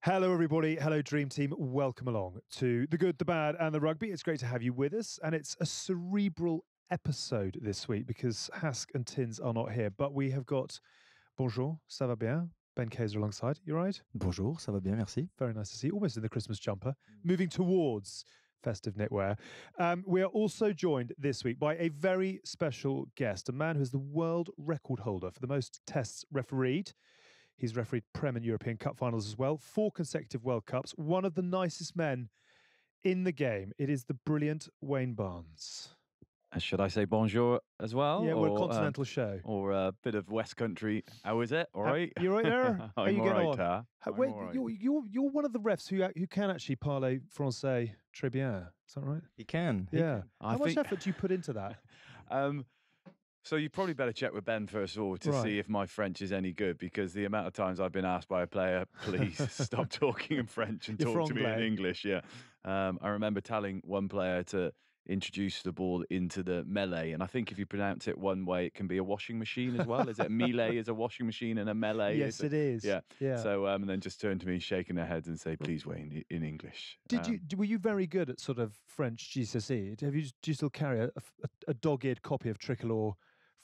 Hello, everybody. Hello, Dream Team. Welcome along to The Good, the Bad, and the Rugby. It's great to have you with us. And it's a cerebral episode this week because Hask and Tins are not here. But we have got Bonjour, ça va bien? Ben Kaiser alongside. You right? Bonjour, ça va bien, merci. Very nice to see you. Almost in the Christmas jumper. Moving towards festive knitwear. We are also joined this week by a very special guest, a man who is the world record holder for the most tests refereed. He's refereed Prem and European Cup finals as well. 4 consecutive World Cups. One of the nicest men in the game. It is the brilliant Wayne Barnes. Should I say bonjour as well? Yeah, we're a continental show. Or a bit of West Country. How is it? All right? You right there? How you getting on? I'm Wait, all right. you're one of the refs who can actually parler français très bien. Is that right? He can. Yeah. How much think- effort do you put into that? So you probably better check with Ben first of all to Right. see if my French is any good, because the amount of times I've been asked by a player, please stop talking in French and You're talk to me in franglais. English. Yeah. I remember telling one player to introduce the ball into the melee, and I think if you pronounce it one way, it can be a washing machine as well. Is it melee is a washing machine and a melee? Yes, is it is. Yeah. Yeah. So and then just turn to me, shaking their heads, and say, "Please, Wayne, in English." Were you very good at sort of French GCSE? Do you still carry a dog-eared copy of Tricolor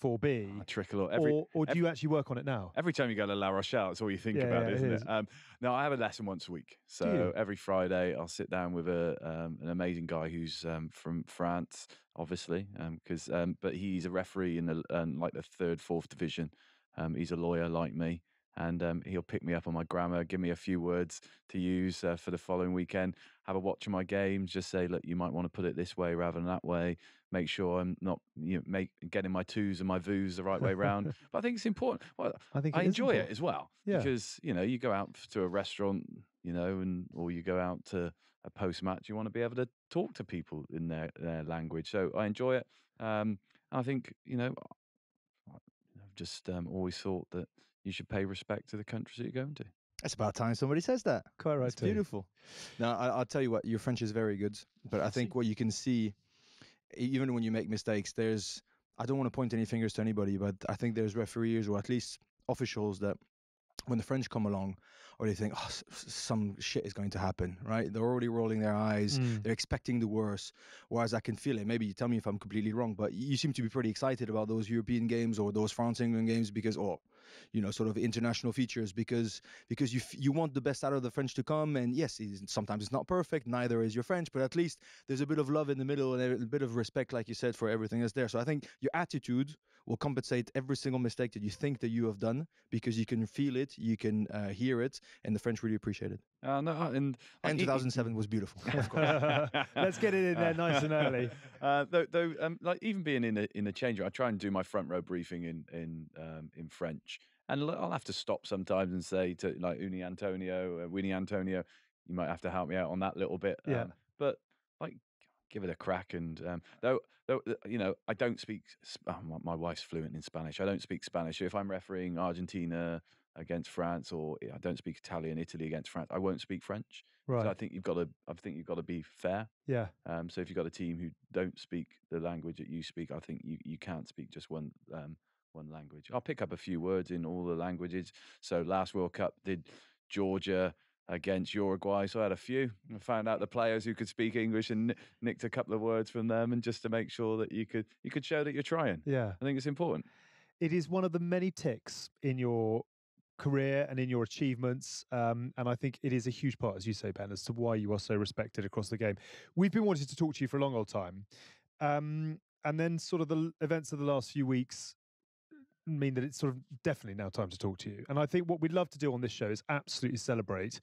4B? Trickle Or do you actually work on it now? Every time you go to La Rochelle, it's all you think Yeah, about, yeah, it isn't is. it? No, I have a lesson once a week. Do you? So every Friday, I'll sit down with an amazing guy who's from France, obviously, but he's a referee in like the 3rd, 4th division. He's a lawyer like me, and he'll pick me up on my grammar, give me a few words to use for the following weekend. Have a watch of my games, just say, look, you might want to put it this way rather than that way. Make sure I'm not getting my twos and my voos the right way round. But I think it's important. Well, I think I it is enjoy it important. as well, Yeah. because you go out to a restaurant, or you go out to a post match. You want to be able to talk to people in their language. So I enjoy it. I think I've just always thought that you should pay respect to the countries that you're going to. It's about time somebody says that. Quite right, It's too. beautiful. Now, I'll tell you what, your French is very good, but I think what you can see, even when you make mistakes, I don't want to point any fingers to anybody, but I think there's referees or at least officials that when the French come along, or they think, oh, some shit is going to happen, right? They're already rolling their eyes. They're expecting the worst. Whereas I can feel it. Maybe you tell me if I'm completely wrong, but you seem to be pretty excited about those European games or those France-England games because, sort of international features because you want the best out of the French to come. And yes, sometimes it's not perfect. Neither is your French, but at least there's a bit of love in the middle and a bit of respect, like you said, for everything that's there. So I think your attitude will compensate every single mistake that you think that you have done because you can feel it, you can hear it, and the French really appreciate it. And 2007 was beautiful, of course. Let's get it in there nice and early. Like even being in a change room, I try and do my front row briefing in French, and I'll have to stop sometimes and say to like Winnie Antonio, you might have to help me out on that little bit. Yeah. But like, give it a crack. And though I don't speak. My wife's fluent in Spanish. I don't speak Spanish. So if I'm refereeing Argentina against France, or I don't speak Italy against France, I won't speak French. Right. So I think you've got to be fair. Yeah. So if you've got a team who don't speak the language that you speak, I think you can't speak just one language. I'll pick up a few words in all the languages. So last World Cup did Georgia against Uruguay, so I had a few. I found out the players who could speak English and nicked a couple of words from them, and just to make sure that you could show that you're trying. Yeah. I think it's important. It is one of the many ticks in your career and in your achievements. And I think it is a huge part, as you say, Ben, as to why you are so respected across the game. We've been wanting to talk to you for a long old time. And then sort of the events of the last few weeks mean that it's sort of definitely now time to talk to you. And I think what we'd love to do on this show is absolutely celebrate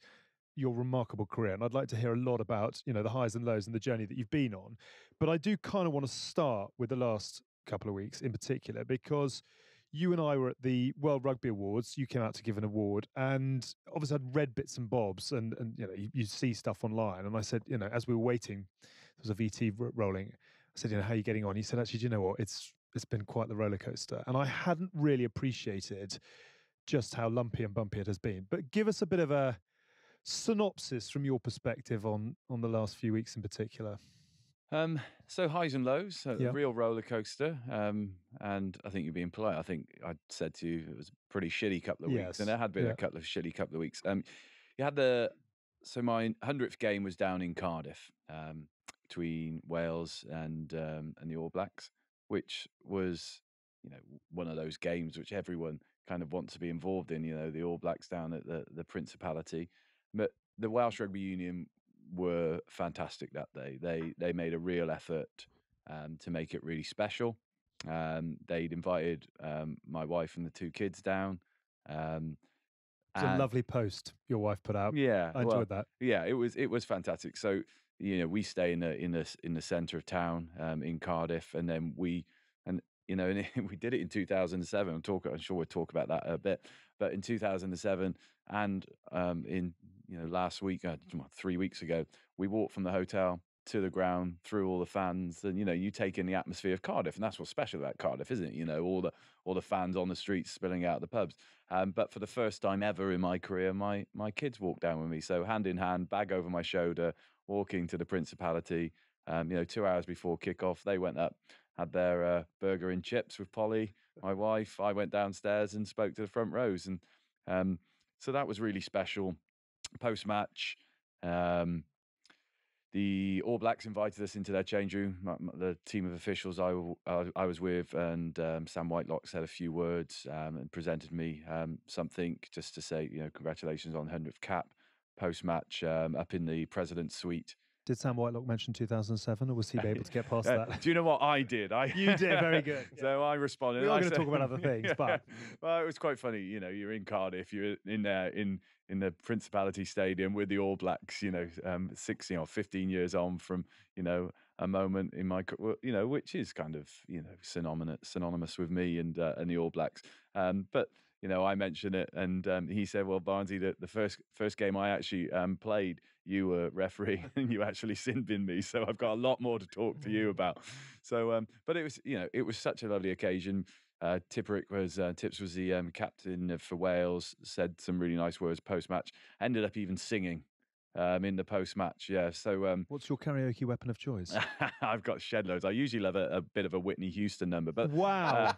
your remarkable career. And I'd like to hear a lot about, the highs and lows and the journey that you've been on. But I do kind of want to start with the last couple of weeks in particular, because you and I were at the World Rugby Awards. You came out to give an award, and obviously I'd read bits and bobs, and you see stuff online. And I said, as we were waiting, there was a VT rolling. I said, how are you getting on? He said, actually, do you know what? It's been quite the roller coaster. And I hadn't really appreciated just how lumpy and bumpy it has been. But give us a bit of a synopsis from your perspective on the last few weeks in particular. So highs and lows, Yeah. a real roller coaster. And I think you're being polite. I think I said to you it was a pretty shitty couple of weeks, Yes. and there had been Yeah. a shitty couple of weeks. You had the So my 100th game was down in Cardiff, between Wales and the All Blacks, which was, one of those games which everyone kind of wants to be involved in. The All Blacks down at the Principality, but the Welsh Rugby Union were fantastic that day. They made a real effort to make it really special. They'd invited my wife and the 2 kids down. It was a lovely post your wife put out. Yeah, I enjoyed that. Yeah, it was fantastic. So we stay in the centre of town in Cardiff, and then we did it in 2007. I'm sure we'll talk about that a bit. But in 2007 and in last week, 3 weeks ago, we walked from the hotel to the ground through all the fans, and you take in the atmosphere of Cardiff, and that's what's special about Cardiff, isn't it? All the fans on the streets spilling out the pubs. But for the first time ever in my career, my kids walked down with me. So hand in hand, bag over my shoulder, walking to the Principality. 2 hours before kickoff, they went up, had their burger and chips with Polly, my wife. I went downstairs and spoke to the front rows, and so that was really special. Post match, the All Blacks invited us into their change room. The team of officials I was with, and Sam Whitelock said a few words and presented me something just to say, congratulations on 100th cap. Post match, up in the president's suite. Did Sam Whitelock mention 2007, or was he able to get past that? Do you know what I did? You did, very good. So I responded. We are going to talk about other things, but well, it was quite funny. You're in Cardiff, you're in there in the Principality Stadium with the All Blacks. 16 or 15 years on from a moment in my which is kind of synonymous with me and the All Blacks. But I mentioned it, and he said, "Well, Barnesy, the first game I actually played, you were referee, and you actually sin-binned me. So I've got a lot more to talk to you about." So, but it was, it was such a lovely occasion. Tips was the captain for Wales. Said some really nice words post match. Ended up even singing in the post match. Yeah. So, what's your karaoke weapon of choice? I've got shed loads. I usually love a bit of a Whitney Houston number, but wow,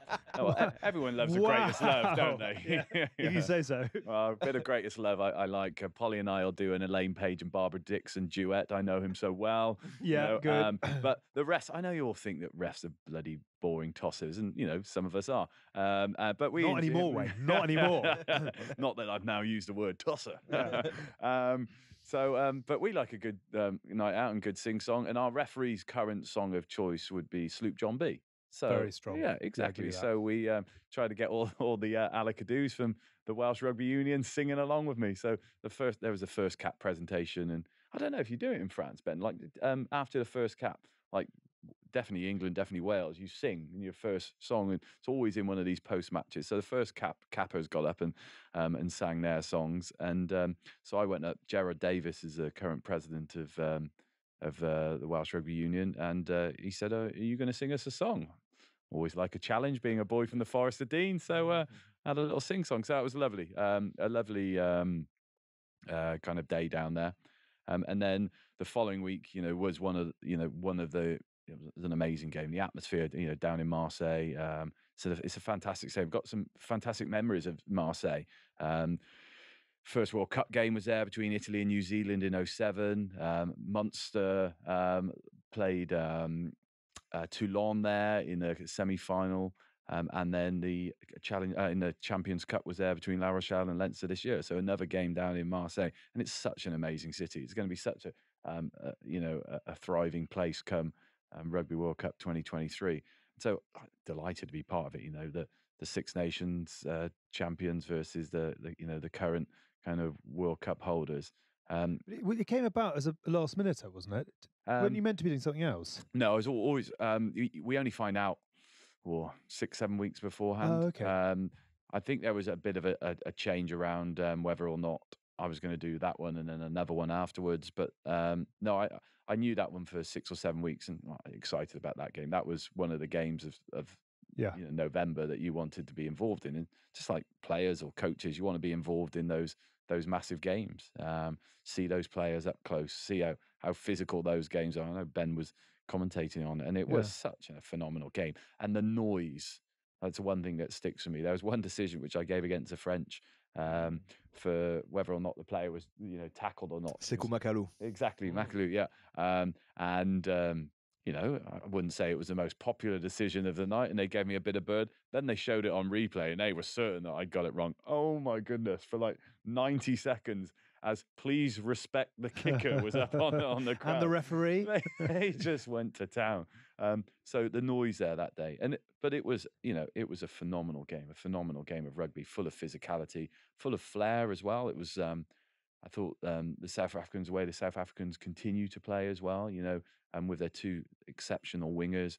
everyone loves the Greatest Love, don't they? Yeah. If you say so. Well, a bit of Greatest Love. I like. Polly and I'll do an Elaine Page and Barbara Dixon duet. I know him so well. Yeah, good. But the rest, I know you all think that refs are bloody boring tossers, and some of us are. But we not anymore, Wayne. Not anymore. Not that I've now used the word tosser. So, but we like a good night out and good sing-song, and our referee's current song of choice would be Sloop John B. So, very strong. Yeah, exactly. So we try to get all the alakadoos from the Welsh Rugby Union singing along with me. So there was the first cap presentation, and I don't know if you do it in France, Ben. Like after the first cap, like definitely England, definitely Wales, you sing in your first song, and it's always in one of these post matches. So the first cappers got up and sang their songs, and so I went up. Gerard Davis is the current president of the Welsh Rugby Union, and he said, "Are you going to sing us a song?" Always like a challenge, being a boy from the Forest of Dean. So had a little sing song. So that was lovely, a lovely kind of day down there. And then the following week, was one of the. It was an amazing game. The atmosphere, down in Marseille. So it's a fantastic save. Got some fantastic memories of Marseille. First World Cup game was there between Italy and New Zealand in 2007. Munster played Toulon there in the semi-final. And then the challenge in the Champions Cup was there between La Rochelle and Leinster this year. So another game down in Marseille. And it's such an amazing city. It's going to be such a thriving place come Rugby World Cup 2023. So delighted to be part of it. The Six Nations champions versus the current kind of World Cup holders. It came about as a last minute, wasn't it? Weren't you meant to be doing something else? No, I was always. We only find out 6-7 weeks beforehand. Oh, okay. I think there was a bit of a change around whether or not I was going to do that one and then another one afterwards. But no, I knew that one for 6 or 7 weeks, and excited about that game. That was one of the games of November that you wanted to be involved in. And just like players or coaches, you want to be involved in those massive games. See those players up close, see how physical those games are. I know Ben was commentating on it, and it was such a phenomenal game. And the noise That's one thing that sticks with me. There was one decision which I gave against the French for whether or not the player was, tackled or not. Sekou Makalou. Exactly, Makalou, yeah. I wouldn't say it was the most popular decision of the night, and they gave me a bit of bird. Then they showed it on replay, and they were certain that I got it wrong. Oh my goodness! For like 90 seconds, as "Please respect the kicker" was up on the crowd, and the referee. They just went to town. So the noise there that day, but it was a phenomenal game of rugby, full of physicality, full of flair as well. It was. I thought the South Africans continue to play as well, and with their two exceptional wingers,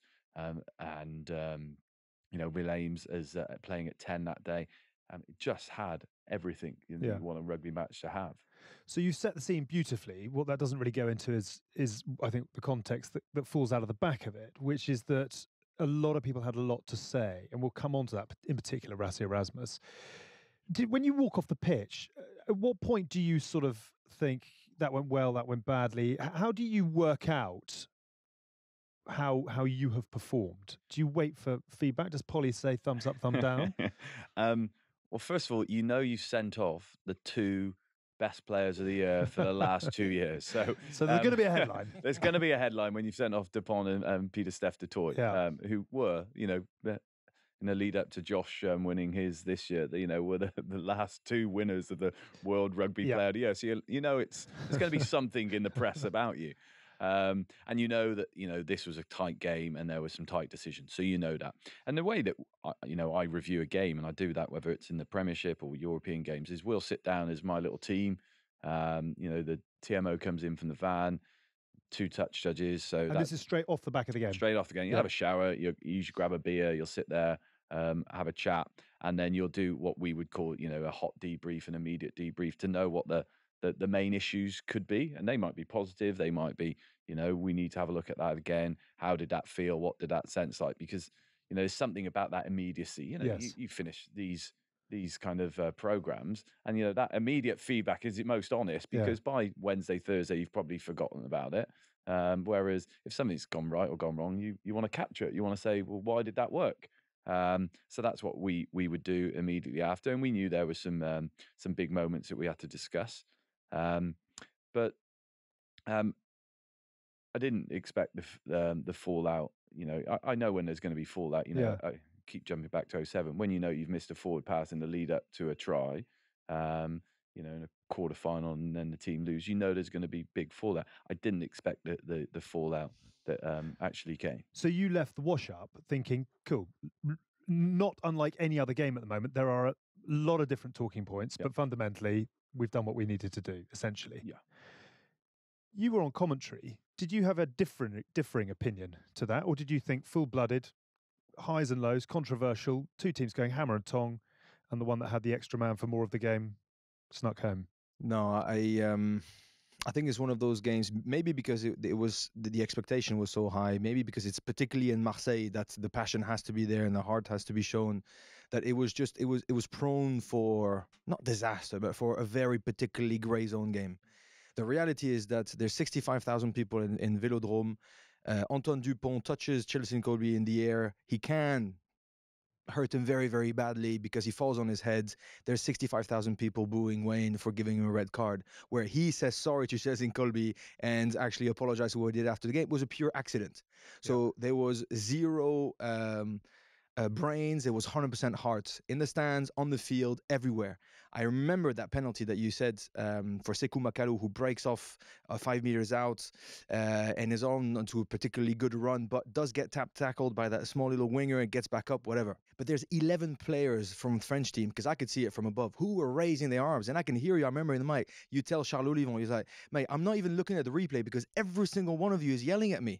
Will Ames as playing at 10 that day. It just had everything you want a rugby match to have. So you set the scene beautifully. What that doesn't really go into is I think the context that falls out of the back of it, which is that a lot of people had a lot to say, and we'll come on to that, in particular Rassie Erasmus. When you walk off the pitch, at what point do you sort of think that went well, that went badly? How do you work out how you have performed? Do you wait for feedback? Does Polly say thumbs up, thumb down? Well, first of all, you've sent off the two best players of the year for the last 2 years. So there's going to be a headline. There's going to be a headline when you've sent off Dupont and Pieter-Steph du Toit, who were, in the lead up to Josh winning his this year, were the last two winners of the World Rugby Player of the Year. So there's going to be something in the press about you, and that this was a tight game and there were some tight decisions. So that, and the way that I review a game, and I do that whether it's in the Premiership or European games, is we'll sit down as my little team. The TMO comes in from the van. 2 touch judges. So this is straight off the back of the game. Straight off the game. You have a shower. You usually grab a beer. You'll sit there, have a chat, and then you'll do what we would call, a hot debrief, an immediate debrief to know what the main issues could be. And they might be positive. They might be, we need to have a look at that again. How did that feel? What did that sense like? Because, there's something about that immediacy. You finish these kind of programs, and that immediate feedback is the most honest, because by Wednesday, Thursday, you've probably forgotten about it. Whereas if something's gone right or gone wrong, you want to capture it. You want to say, well, why did that work? So that's what we would do immediately after, and we knew there was some big moments that we had to discuss. But I didn't expect the fallout. I know when there's going to be fallout. I keep jumping back to 07, when you've missed a forward pass in the lead up to a try, in a quarter final, and then the team lose, there's going to be big fallout. I didn't expect the fallout that actually came. So you left the wash up thinking, cool, not unlike any other game at the moment, there are a lot of different talking points, but fundamentally we've done what we needed to do, essentially. Yeah. You were on commentary. Did you have a differing opinion to that, or did you think full-blooded, highs and lows, controversial, two teams going hammer and tong, and the one that had the extra man for more of the game snuck home? No, I think it's one of those games, maybe because it was the expectation was so high, maybe because it's particularly in Marseille that the passion has to be there and the heart has to be shown, that it was prone for not disaster, but for a very particularly grey zone game. The reality is that there's 65,000 people in Vélodrome. Antoine Dupont touches Chelsea Colby in the air. He can hurt him very, very badly because he falls on his head. There's 65,000 people booing Wayne for giving him a red card, where he says sorry to Chelsea Colby and actually apologized for what he did after the game. It was a pure accident. So there was zero brains. It was 100% heart in the stands, on the field, everywhere. I remember that penalty that you said for Sekou Makalou, who breaks off 5 meters out and is on to a particularly good run, but does get tackled by that small little winger and gets back up, whatever. But there's 11 players from the French team, because I could see it from above, who were raising their arms. And I can hear you. I remember in the mic, you tell Charles Olivon, he's like, mate, I'm not even looking at the replay because every single one of you is yelling at me.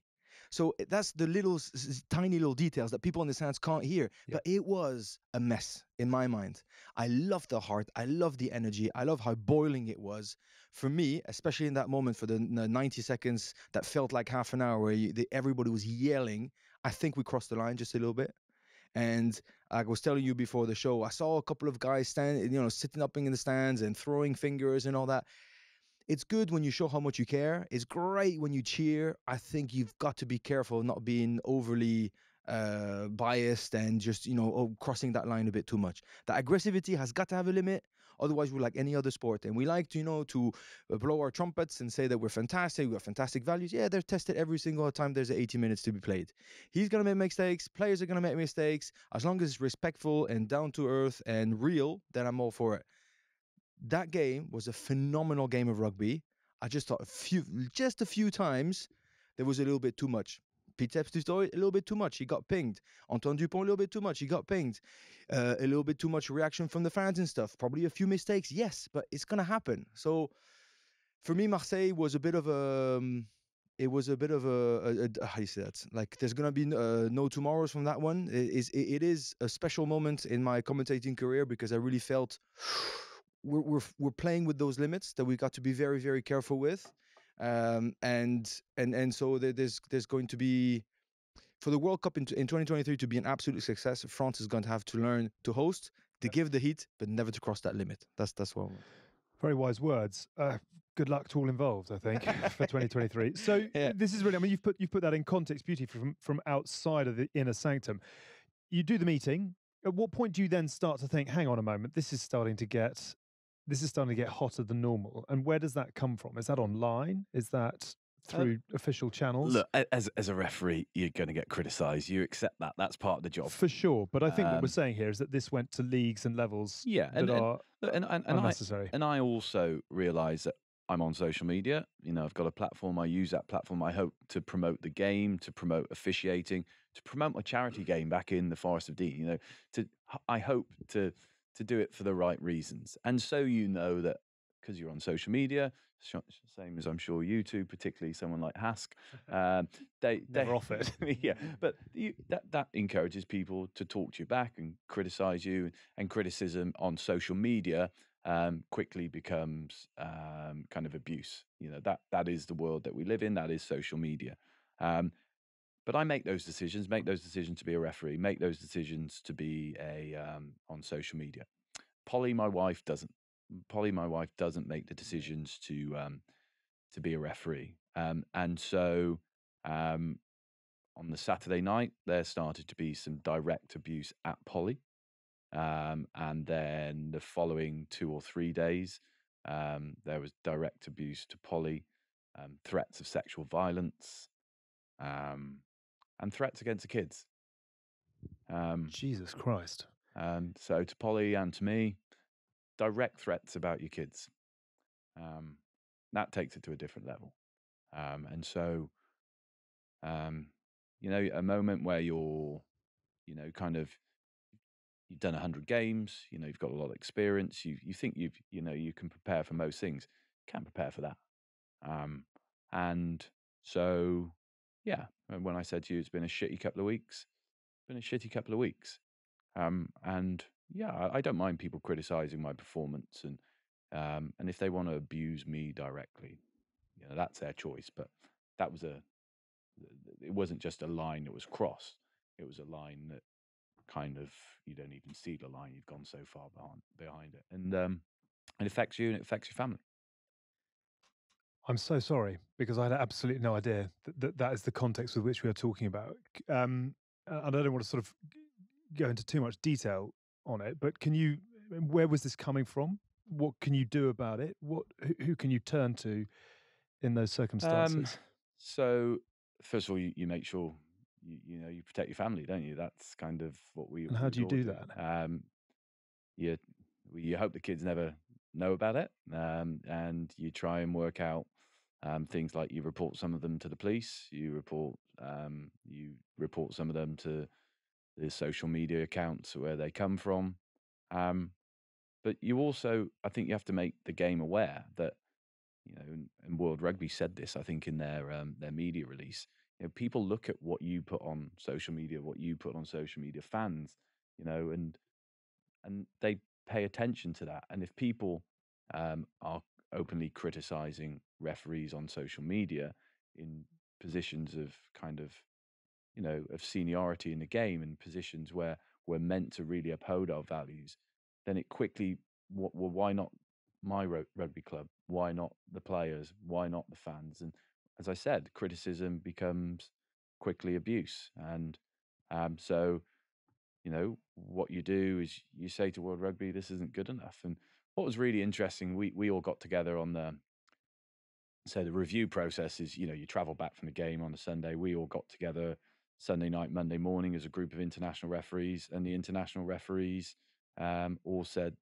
So that's the little tiny little details that people in the stands can't hear. But it was a mess in my mind. I love the heart. I love the energy. I love how boiling it was. For me, especially in that moment, for the 90 seconds that felt like half an hour where everybody was yelling, I think we crossed the line just a little bit. And I was telling you before the show, I saw a couple of guys sitting up in the stands and throwing fingers and all that. It's good when you show how much you care. It's great when you cheer. I think you've got to be careful not being overly biased and just crossing that line a bit too much. The aggressivity has got to have a limit. Otherwise, we're like any other sport, and we like to blow our trumpets and say that we're fantastic, we have fantastic values. Yeah, they're tested every single time there's 80 minutes to be played. He's gonna make mistakes. Players are gonna make mistakes. As long as it's respectful and down to earth and real, then I'm all for it. That game was a phenomenal game of rugby. I just thought just a few times there was a little bit too much. Pete Tepstoy, a little bit too much. He got pinged. Antoine Dupont, a little bit too much. He got pinged. A little bit too much reaction from the fans and stuff. Probably a few mistakes, yes, but it's gonna happen. So for me, Marseille was a bit of a. It was a bit of how do you say that? Like there's gonna be no tomorrows from that one. It is a special moment in my commentating career because I really felt we're playing with those limits that we got to be very, very careful with. And so there's going to be, for the World Cup in 2023 to be an absolute success, France is going to have to learn to host, to give the heat, but never to cross that limit. That's what. Very wise words. Good luck to all involved, I think, for 2023. So this is really, I mean, you've put that in context beautifully from outside of the inner sanctum. You do the meeting. At what point do you then start to think, hang on a moment, this is starting to get hotter than normal? And where does that come from? Is that online? Is that through official channels? Look, as a referee, you're going to get criticised. You accept that. That's part of the job. For sure. But I think what we're saying here is that this went to leagues and levels that are unnecessary. And I also realise that I'm on social media. I've got a platform. I use that platform. I hope to promote the game, to promote officiating, to promote my charity game back in the Forest of Dean. I hope to do it for the right reasons. And so that because you're on social media, same as I'm sure you two, particularly someone like Hask, they never off it. Yeah, but that encourages people to talk to you back and criticise you, and criticism on social media quickly becomes kind of abuse. That is the world that we live in. That is social media. But I make those decisions to be a referee, make those decisions to be on social media. Polly, my wife, doesn't. Make the decisions to be a referee. And so on the Saturday night, there started to be some direct abuse at Polly. And then the following 2 or 3 days, there was direct abuse to Polly, threats of sexual violence, and threats against the kids. Jesus Christ. So to Polly and to me, direct threats about your kids. That takes it to a different level. And so, a moment where you're, you've done 100 games, you've got a lot of experience, you think you can prepare for most things. You can't prepare for that. And so, yeah, when I said to you, it's been a shitty couple of weeks, and yeah, I don't mind people criticizing my performance, and if they want to abuse me directly, that's their choice. But it wasn't just a line that was crossed. It was a line that kind of, you don't even see the line. You've gone so far behind it, and it affects you and it affects your family. I'm so sorry, because I had absolutely no idea that is the context with which we are talking about. And I don't want to sort of go into too much detail on it, but where was this coming from? What can you do about it? Who can you turn to in those circumstances? So first of all, you make sure you protect your family, don't you? That's kind of what we. And how do you do that? You hope the kids never know about it, and you try and work out things like you report some of them to the police, you report some of them to the social media accounts where they come from, but you also, I think, you have to make the game aware that, and World Rugby said this, I think, in their media release. People look at what you put on social media, fans, and they pay attention to that. And if people are openly criticizing referees on social media in positions of kind of, of seniority in the game, and positions where we're meant to really uphold our values, then it quickly, well, why not my rugby club? Why not the players? Why not the fans? And as I said, criticism becomes quickly abuse. And So, what you do is you say to World Rugby, this isn't good enough. And what was really interesting, we all got together on the review process is, you travel back from the game on a Sunday. We all got together Sunday night, Monday morning as a group of international referees, and the international referees all said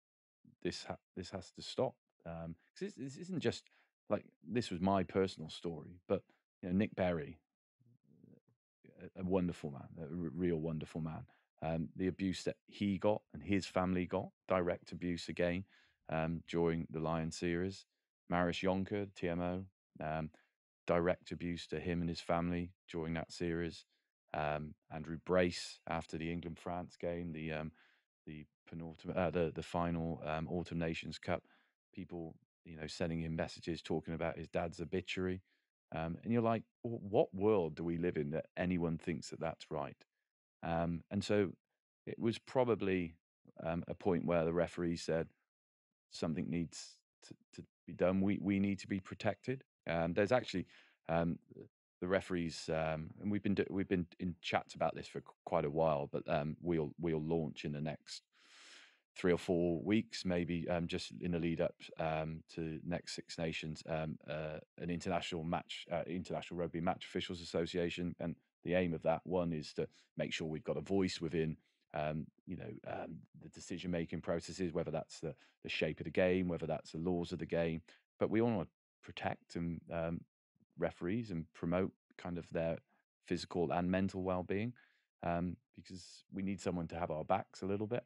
this has to stop, because this isn't just like, this was my personal story, but Nick Berry, a wonderful man, a real wonderful man. The abuse that he got and his family got, direct abuse again, during the Lion series. Marius Jonker, TMO, direct abuse to him and his family during that series. Andrew Brace after the England-France game, the penultimate, the final Autumn Nations Cup, people sending him messages talking about his dad's obituary, and you're like, what world do we live in that anyone thinks that that's right? And so it was probably a point where the referee said something needs to be done. We need to be protected. There's actually the referees, and we've been in chats about this for quite a while, but we'll launch in the next 3 or 4 weeks, maybe, just in the lead up to next Six Nations, an international rugby match officials association, and the aim of that one is to make sure we've got a voice within the decision making processes, whether that's the shape of the game, whether that's the laws of the game, but we want to protect and referees and promote kind of their physical and mental well-being, because we need someone to have our backs a little bit.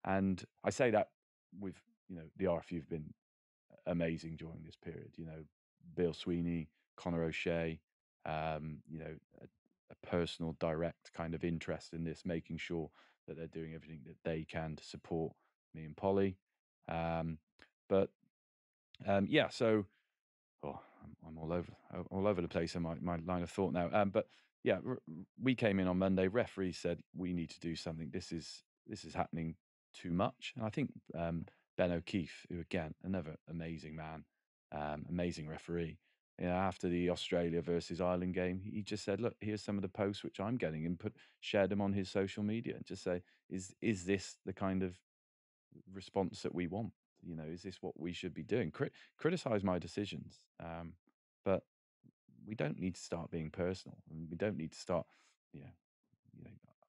And I say that with, the RFU have been amazing during this period. Bill Sweeney, Conor O'Shea, a personal, direct kind of interest in this, making sure that they're doing everything that they can to support me and Polly. Yeah, so I'm all over the place in my line of thought now. But yeah, we came in on Monday. Referee said we need to do something. This is happening too much. And I think Ben O'Keefe, who again another amazing man, amazing referee. After the Australia versus Ireland game, he just said, "Look, here's some of the posts which I'm getting," and shared them on his social media, and just say, "Is this the kind of response that we want? Is this what we should be doing? Criticize my decisions, but we don't need to start being personal, and we don't need to start,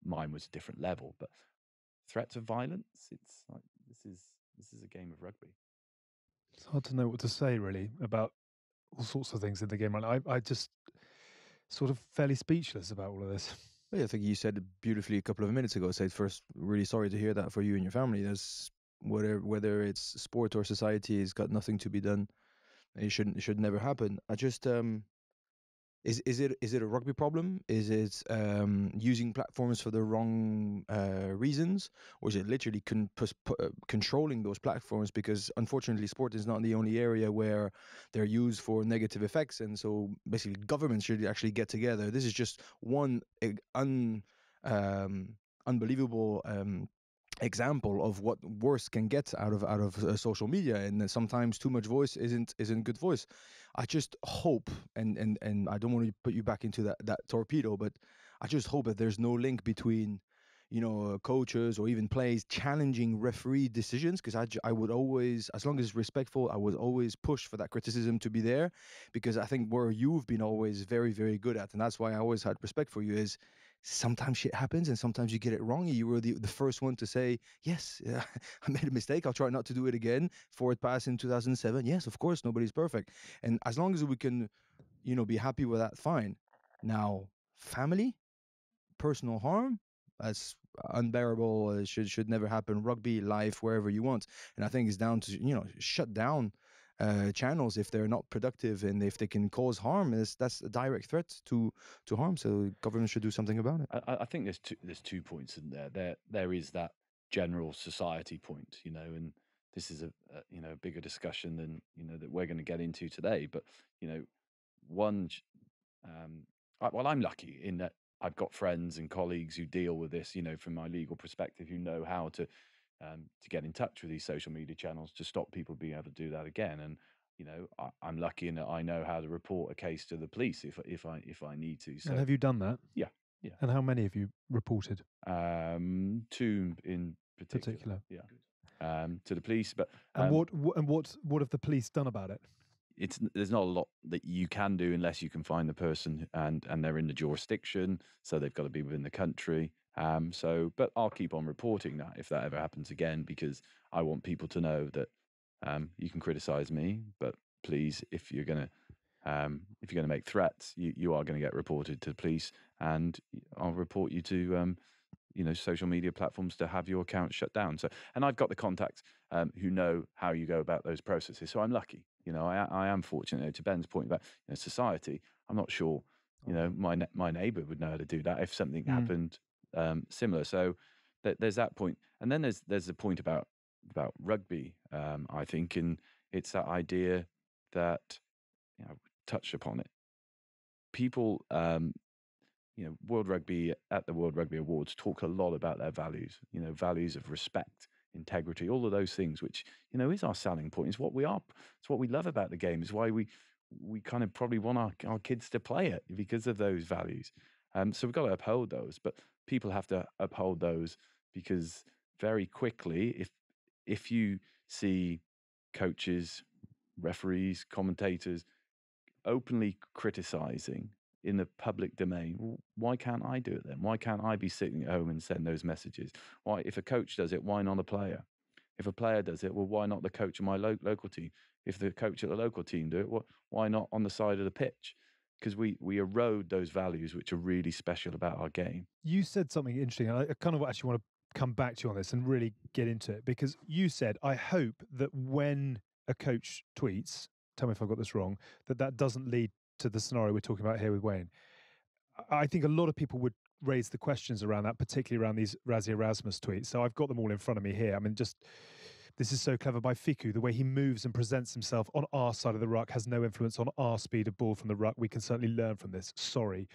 mine was a different level, but threats of violence. It's like this is a game of rugby." It's hard to know what to say really about all sorts of things in the game. I just sort of fairly speechless about all of this. Yeah, I think you said it beautifully a couple of minutes ago. Said first, really sorry to hear that for you and your family. There's whether it's sport or society, it's got nothing to be done. It should never happen. I just is it a rugby problem? Is it using platforms for the wrong reasons, or is it literally controlling those platforms? Because unfortunately, sport is not the only area where they're used for negative effects, and so basically, governments should actually get together. This is just one unbelievable example of what worse can get out of social media, and sometimes too much voice isn't good voice. I just hope, and I don't want to put you back into that torpedo, but I just hope that there's no link between coaches or even players challenging referee decisions, because I would always, as long as it's respectful, I would always push for that criticism to be there, because I think where you've been always very, very good at, and that's why I always had respect for you, is sometimes shit happens and sometimes you get it wrong. You were the first one to say, yes, I made a mistake. I'll try not to do it again. Forward pass in 2007. Yes, of course, nobody's perfect. And as long as we can, be happy with that, fine. Now, family, personal harm, that's unbearable. It should never happen. Rugby, life, wherever you want. And I think it's down to, shut down channels if they're not productive, and if they can cause harm. That's a direct threat to harm. So government should do something about it. I think there's 2 points in there. There is that general society point, and this is a bigger discussion than that we're going to get into today. But one, I'm lucky in that I've got friends and colleagues who deal with this, from my legal perspective, who know how to get in touch with these social media channels to stop people being able to do that again. And I'm lucky in that I know how to report a case to the police if I need to. So And have you done that? Yeah, Yeah. And how many have you reported? 2 in particular. Yeah. To the police, but and what have the police done about it? There's not a lot that you can do unless you can find the person and they're in the jurisdiction, so they've got to be within the country. But I'll keep on reporting that if that ever happens again, because I want people to know that you can criticize me, but please, if you're gonna make threats, you are going to get reported to the police, and I'll report you to social media platforms to have your account shut down. So, and I've got the contacts who know how you go about those processes. So I'm lucky. I am fortunate. To Ben's point about society, I'm not sure. My neighbour would know how to do that if something happened similar. So there's that point, and then there's the point about rugby. I think, and it's that idea that touched upon it. People, World Rugby at the World Rugby Awards talk a lot about their values. Values of respect, integrity, all of those things, which is our selling point. It's what we are. It's what we love about the game. It's why we kind of probably want our kids to play it, because of those values. So we've got to uphold those, but people have to uphold those, because very quickly, if you see coaches, referees, commentators openly criticizing in the public domain, well, why can't I do it then? Why can't I be sitting at home and send those messages? Why, if a coach does it, why not a player? If a player does it, well, why not the coach of my local team? If the coach at the local team do it, why not on the side of the pitch? Because we erode those values which are really special about our game. You said something interesting, and I kind of actually want to come back to you on this and really get into it, because you said, I hope that when a coach tweets, tell me if I've got this wrong, that doesn't lead to the scenario we're talking about here with Wayne. I think a lot of people would raise the questions around that, particularly around these Rassie Erasmus tweets. So I've got them all in front of me here. I mean, this is so clever by Fiku. The way he moves and presents himself on our side of the ruck has no influence on our speed of ball from the ruck. We can certainly learn from this. Sorry.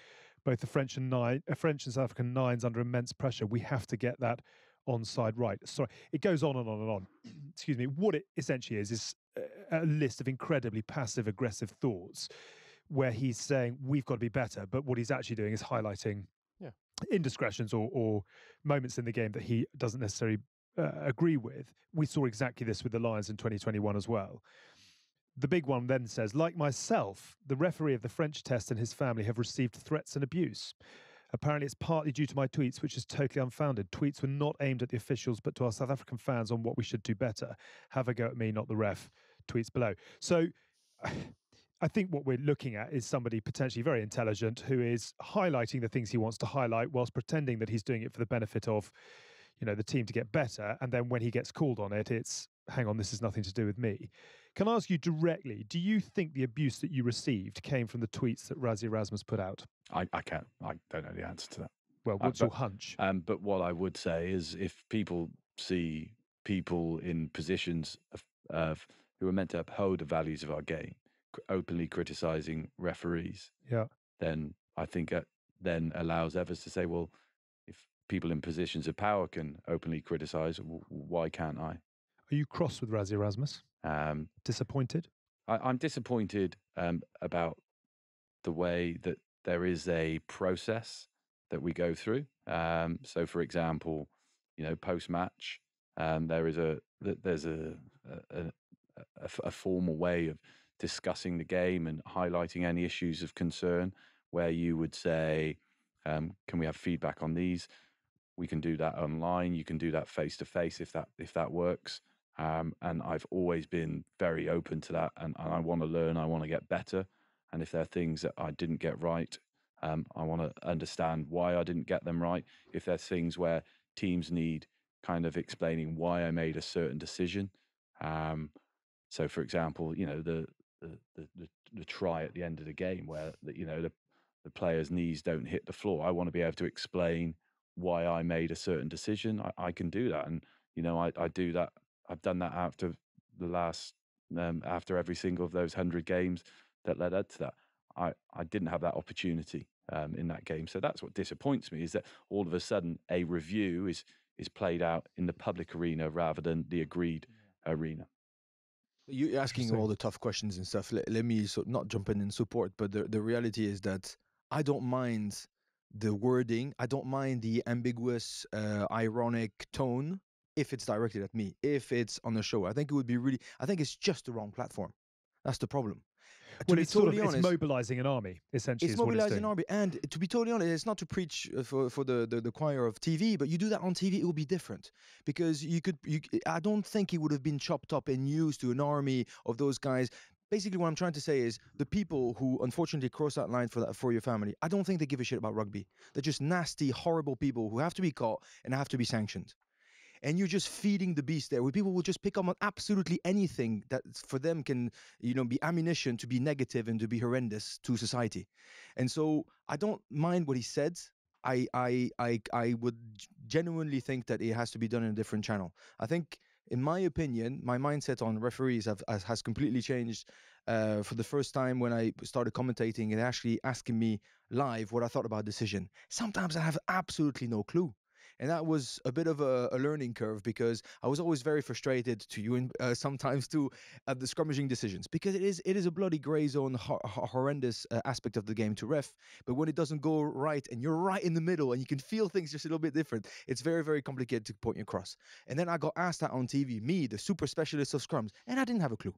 Both the French and South African nines under immense pressure. We have to get that onside right. Sorry. It goes on and on and on. Excuse me. What it essentially is a list of incredibly passive aggressive thoughts, where he's saying we've got to be better, but what he's actually doing is highlighting indiscretions or moments in the game that he doesn't necessarily agree with. We saw exactly this with the Lions in 2021 as well. The big one then says, like myself, the referee of the French test and his family have received threats and abuse. Apparently it's partly due to my tweets, which is totally unfounded. Tweets were not aimed at the officials, but to our South African fans on what we should do better. Have a go at me, not the ref. Tweets below. So I think what we're looking at is somebody potentially very intelligent who is highlighting the things he wants to highlight whilst pretending that he's doing it for the benefit of, the team to get better. And then when he gets called on it, it's, hang on, this has nothing to do with me. Can I ask you directly, do you think the abuse that you received came from the tweets that Rassie Erasmus put out? I can't. I don't know the answer to that. Well, what's your hunch? But what I would say is, if people see people in positions of who are meant to uphold the values of our game openly criticising referees, then I think that then allows others to say, well, if people in positions of power can openly criticise, why can't I? Are you cross with Rassie Erasmus? Disappointed? I'm disappointed about the way that there is a process that we go through. So, for example, post-match, there's a formal way of discussing the game and highlighting any issues of concern, where you would say, can we have feedback on these? We can do that online. You can do that face to face if that works. And I've always been very open to that, and I want to learn. I want to get better. And if there are things that I didn't get right, I want to understand why I didn't get them right. If there's things where teams need kind of explaining why I made a certain decision. So, for example, the try at the end of the game where the player's knees don't hit the floor. I want to be able to explain why I made a certain decision. I can do that, and I do that. I've done that after the last, after every single of those 100 games that led up to that. I didn't have that opportunity in that game. So that's what disappoints me, is that all of a sudden a review is played out in the public arena rather than the agreed arena. You're asking all the tough questions and stuff. Let me not jump in support, but the reality is that I don't mind the wording. I don't mind the ambiguous, ironic tone if it's directed at me, if it's on the show. I think it would be I think it's just the wrong platform. That's the problem. Well, To be it's sort of totally it's honest, mobilizing an army, essentially. it's is what it's mobilizing doing. an army. And to be totally honest, it's not to preach for the choir of TV, but you do that on TV, it will be different. Because I don't think it would have been chopped up and used to an army of those guys. Basically, what I'm trying to say is the people who unfortunately cross that line for your family, I don't think they give a shit about rugby. They're just nasty, horrible people who have to be caught and have to be sanctioned. And you're just feeding the beast there, where people will just pick up on absolutely anything that for them can, be ammunition to be negative and to be horrendous to society. And so I don't mind what he said. I would genuinely think that it has to be done in a different channel. I think, in my opinion, my mindset on referees has completely changed for the first time when I started commentating and actually asking me live what I thought about a decision. Sometimes I have absolutely no clue. And that was a bit of a learning curve, because I was always very frustrated to you, and sometimes too, at the scrummaging decisions, because it is a bloody grey zone, horrendous aspect of the game to ref. But when it doesn't go right and you're right in the middle and you can feel things just a little bit different, it's very, very complicated to point you across. And then I got asked that on TV, me, the super specialist of scrums, and I didn't have a clue.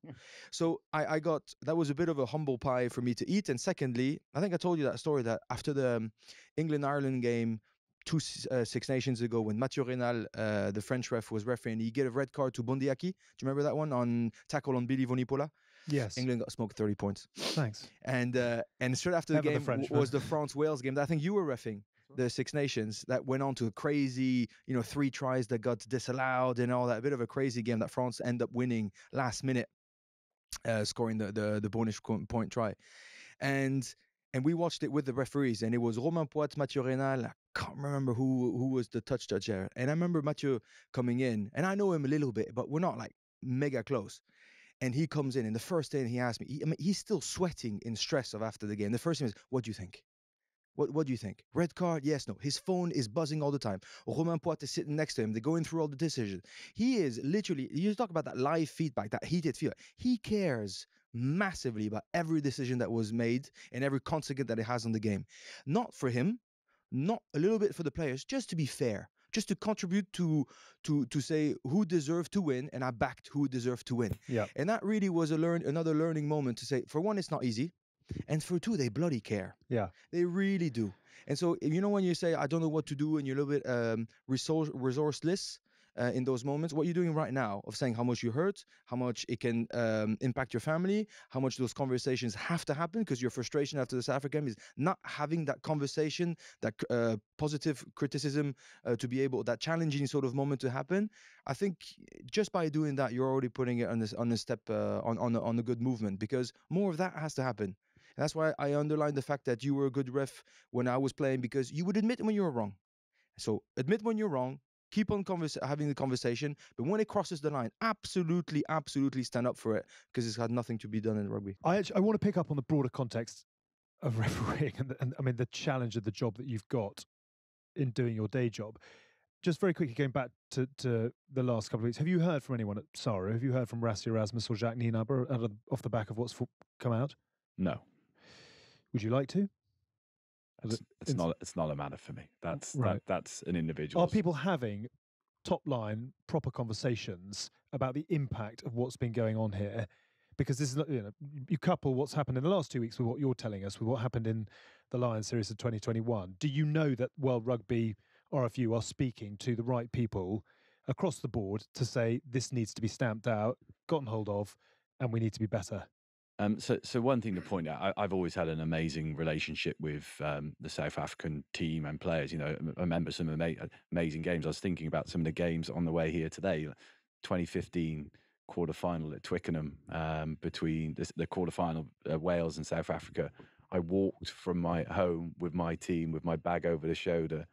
So that was a bit of a humble pie for me to eat. And secondly, I think I told you that story that after the England-Ireland game, Six Nations ago, when Mathieu Reynal, the French ref, was refereeing, he gave a red card to Bondiaki. Do you remember that one on tackle on Billy Vonipola? Yes. England got smoked 30 points. Thanks. And straight after the game was the France-Wales game that I think you were reffing, the Six Nations, that went on to a crazy, 3 tries that got disallowed and all that. A bit of a crazy game that France ended up winning last minute, scoring the bonus point try. And we watched it with the referees, and it was Romain Poit, Mathieu Reynal. I can't remember who was the touch judge there. And I remember Mathieu coming in, and I know him a little bit, but we're not like mega close. And he comes in, and the first thing he asked me, he's still sweating in stress of after the game. The first thing is, what do you think? What do you think? Red card? Yes, no. His phone is buzzing all the time. Romain Poit is sitting next to him. They're going through all the decisions. He is literally, you talk about that live feedback, that heated feedback. He cares massively about every decision that was made and every consequence that it has on the game. Not for him, not a little bit for the players, just to be fair, just to contribute to say who deserved to win, and I backed who deserved to win. Yeah. And that really was another learning moment to say, for one, it's not easy. And for two, they bloody care. Yeah. They really do. And so, when you say, I don't know what to do, and you're a little bit resourceless in those moments, what you're doing right now of saying how much you hurt, how much it can impact your family, how much those conversations have to happen, because your frustration after the South Africa game is not having that conversation, that positive criticism to be able, that challenging sort of moment to happen. I think just by doing that, you're already putting it on a step, on a good movement, because more of that has to happen. And that's why I underline the fact that you were a good ref when I was playing, because you would admit when you were wrong. So admit when you're wrong, keep on having the conversation, but when it crosses the line, absolutely stand up for it, because it's had nothing to be done in rugby. I want to pick up on the broader context of refereeing and I mean the challenge of the job that you've got in doing your day job. Just very quickly, going back to the last couple of weeks, have you heard from anyone at Saru? Have you heard from Rassie Erasmus or Jacques Nienaber off the back of what's come out? No. Would you like to? It's not a matter for me. That's right. That's an individual. Are people having top line proper conversations about the impact of what's been going on here? Because this is, you couple what's happened in the last 2 weeks with what you're telling us, with what happened in the Lions series of 2021. Do you know that World Rugby RFU are speaking to the right people across the board to say this needs to be stamped out, gotten hold of, and we need to be better? So one thing to point out, I've always had an amazing relationship with the South African team and players. I remember some amazing games. I was thinking about some of the games on the way here today. 2015 quarterfinal at Twickenham, between the quarterfinal Wales and South Africa. I walked from my home with my team with my bag over the shoulder,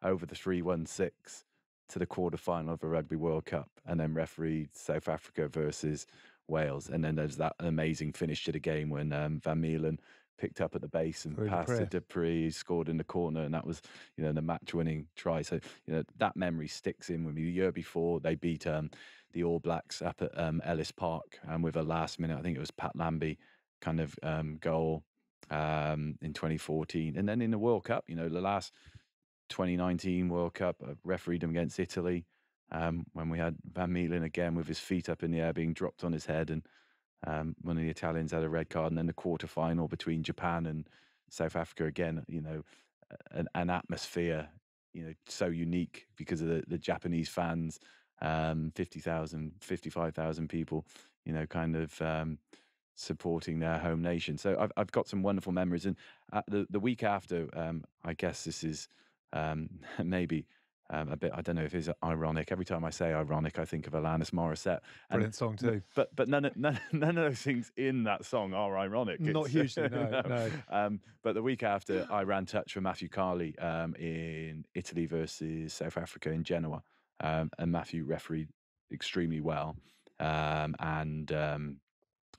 over the 316 to the quarterfinal of a Rugby World Cup, and then refereed South Africa versus Wales. And then there's that amazing finish to the game when Van Meulen picked up at the base and passed to Dupree, scored in the corner, and that was the match-winning try. So that memory sticks in with me. The year before, they beat the All Blacks up at Ellis Park, and with a last minute, I think it was Pat Lambie kind of goal, in 2014, and then in the World Cup, the last 2019 World Cup, I refereed him against Italy, when we had Van Meelen again with his feet up in the air being dropped on his head, and one of the Italians had a red card, and then the quarter-final between Japan and South Africa again, an atmosphere, so unique because of the Japanese fans, 50,000, 55,000 people, kind of supporting their home nation. So I've got some wonderful memories. And the week after, I guess this is maybe a bit, I don't know if it's ironic. Every time I say ironic, I think of Alanis Morissette. Brilliant song too. But none of those things in that song are ironic. Not hugely, no. But the week after, I ran touch for Matthew Carley in Italy versus South Africa in Genoa. And Matthew refereed extremely well, and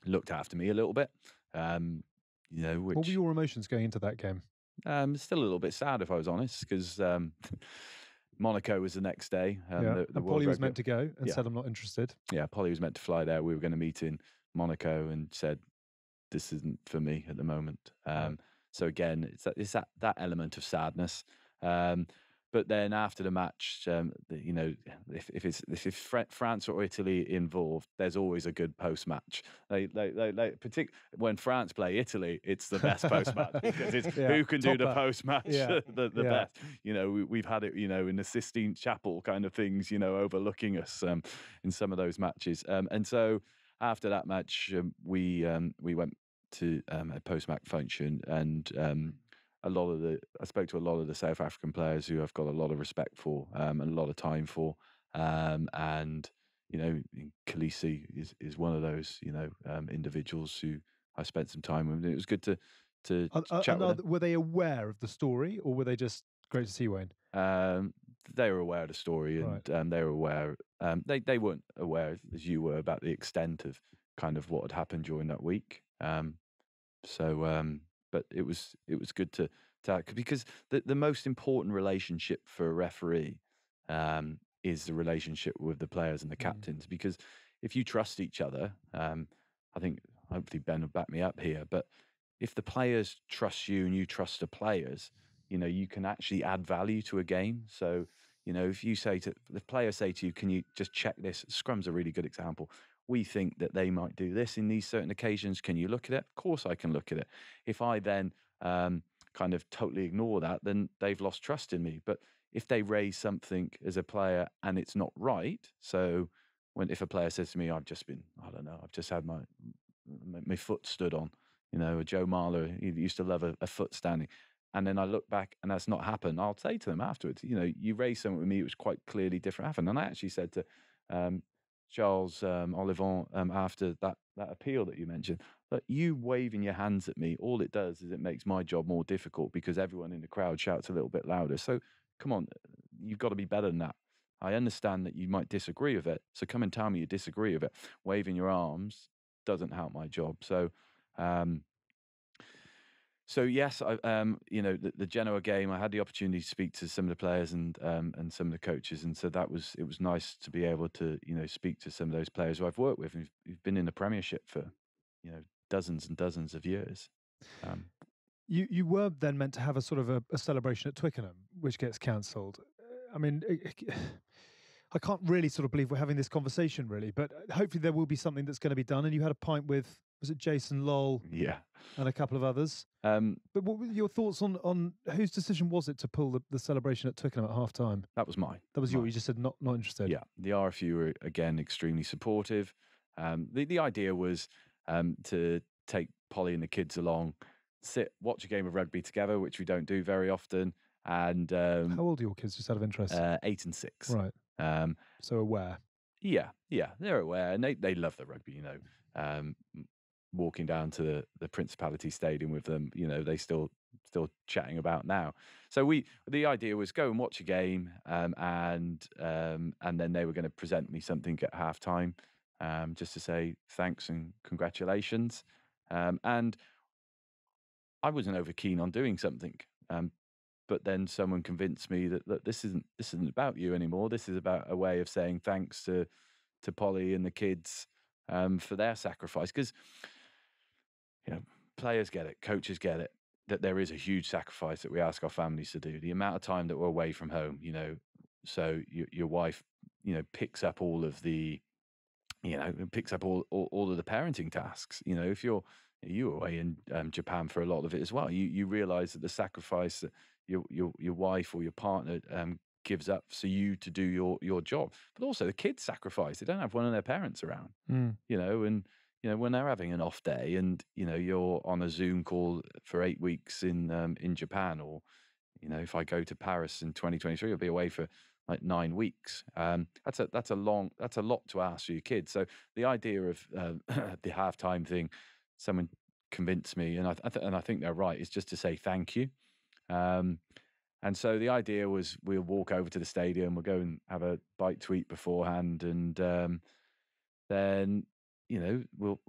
looked after me a little bit. Which, what were your emotions going into that game? Still a little bit sad, if I was honest, because Monaco was the next day. And Polly was meant to go and said, I'm not interested. Yeah, Polly was meant to fly there. We were going to meet in Monaco and said, this isn't for me at the moment. So again, it's that element of sadness. But then after the match, if it's France or Italy involved, there's always a good post match. Particularly when France play Italy, it's the best post match because it's who can do the post match the best. We've had it, in the Sistine Chapel kind of things, overlooking us in some of those matches. And so after that match, we went to a post match function, and I spoke to a lot of the South African players who I've got a lot of respect for, and a lot of time for. And Khaleesi is one of those, individuals who I spent some time with. And it was good to chat with them. Were they aware of the story, or were they just great to see Wayne? They were aware of the story, and they were aware. They weren't aware, as you were, about the extent of kind of what had happened during that week. But it was good to because the most important relationship for a referee is the relationship with the players and the captains. Because if you trust each other, I think hopefully Ben will back me up here, but if the players trust you and you trust the players, you can actually add value to a game. So, if you the players say to you, can you just check this? Scrum's a really good example. We think that they might do this in these certain occasions. Can you look at it? Of course I can look at it. If I then kind of totally ignore that, then they've lost trust in me. But if they raise something as a player and it's not right, so if a player says to me, I've just had my foot stood on, Joe Marler, he used to love a foot standing. And then I look back and that's not happened, I'll say to them afterwards, you raised something with me, it was quite clearly different happened. And I actually said to Charles Olivon, after that appeal that you mentioned, that you waving your hands at me, all it does is it makes my job more difficult because everyone in the crowd shouts a little bit louder. So come on, you've got to be better than that. I understand that you might disagree with it, so come and tell me you disagree with it. Waving your arms doesn't help my job. So yes, the Genoa game, I had the opportunity to speak to some of the players and some of the coaches, and so it was nice to be able to speak to some of those players who I've worked with who've been in the Premiership for dozens and dozens of years. You were then meant to have a sort of a celebration at Twickenham, which gets cancelled. I mean, I can't really sort of believe we're having this conversation, really, but hopefully there will be something that's going to be done. And you had a pint with, was it Jason Lowell? Yeah. And a couple of others. But what were your thoughts on whose decision was it to pull the celebration at Twickenham at half time? That was mine. That was yours. You just said not interested. Yeah. The RFU were, again, extremely supportive. The idea was to take Polly and the kids along, watch a game of rugby together, which we don't do very often. And how old are your kids, just out of interest? 8 and 6. Right. So aware. Yeah, they're aware, and they love the rugby. Walking down to the Principality Stadium with them, they still chatting about now. So the idea was go and watch a game, and then they were going to present me something at halftime, just to say thanks and congratulations. And I wasn't over keen on doing something. But then someone convinced me that this isn't about you anymore. This is about a way of saying thanks to Polly and the kids for their sacrifice. Because players get it, coaches get it, that there is a huge sacrifice that we ask our families to do. The amount of time that we're away from home, so your wife, picks up all of the, picks up all of the parenting tasks. If you're away in Japan for a lot of it as well, you realize that the sacrifice that your wife or your partner gives up for you to do your job, but also the kids sacrifice. They don't have one of their parents around, and when they're having an off day and you're on a Zoom call for 8 weeks in Japan, or if I go to Paris in 2023, I'll be away for like 9 weeks. That's a lot to ask for your kids. So the idea of the halftime thing, someone convinced me, and I think they're right, is just to say thank you. And so the idea was we'll walk over to the stadium, we'll go and have a bite to eat beforehand, and then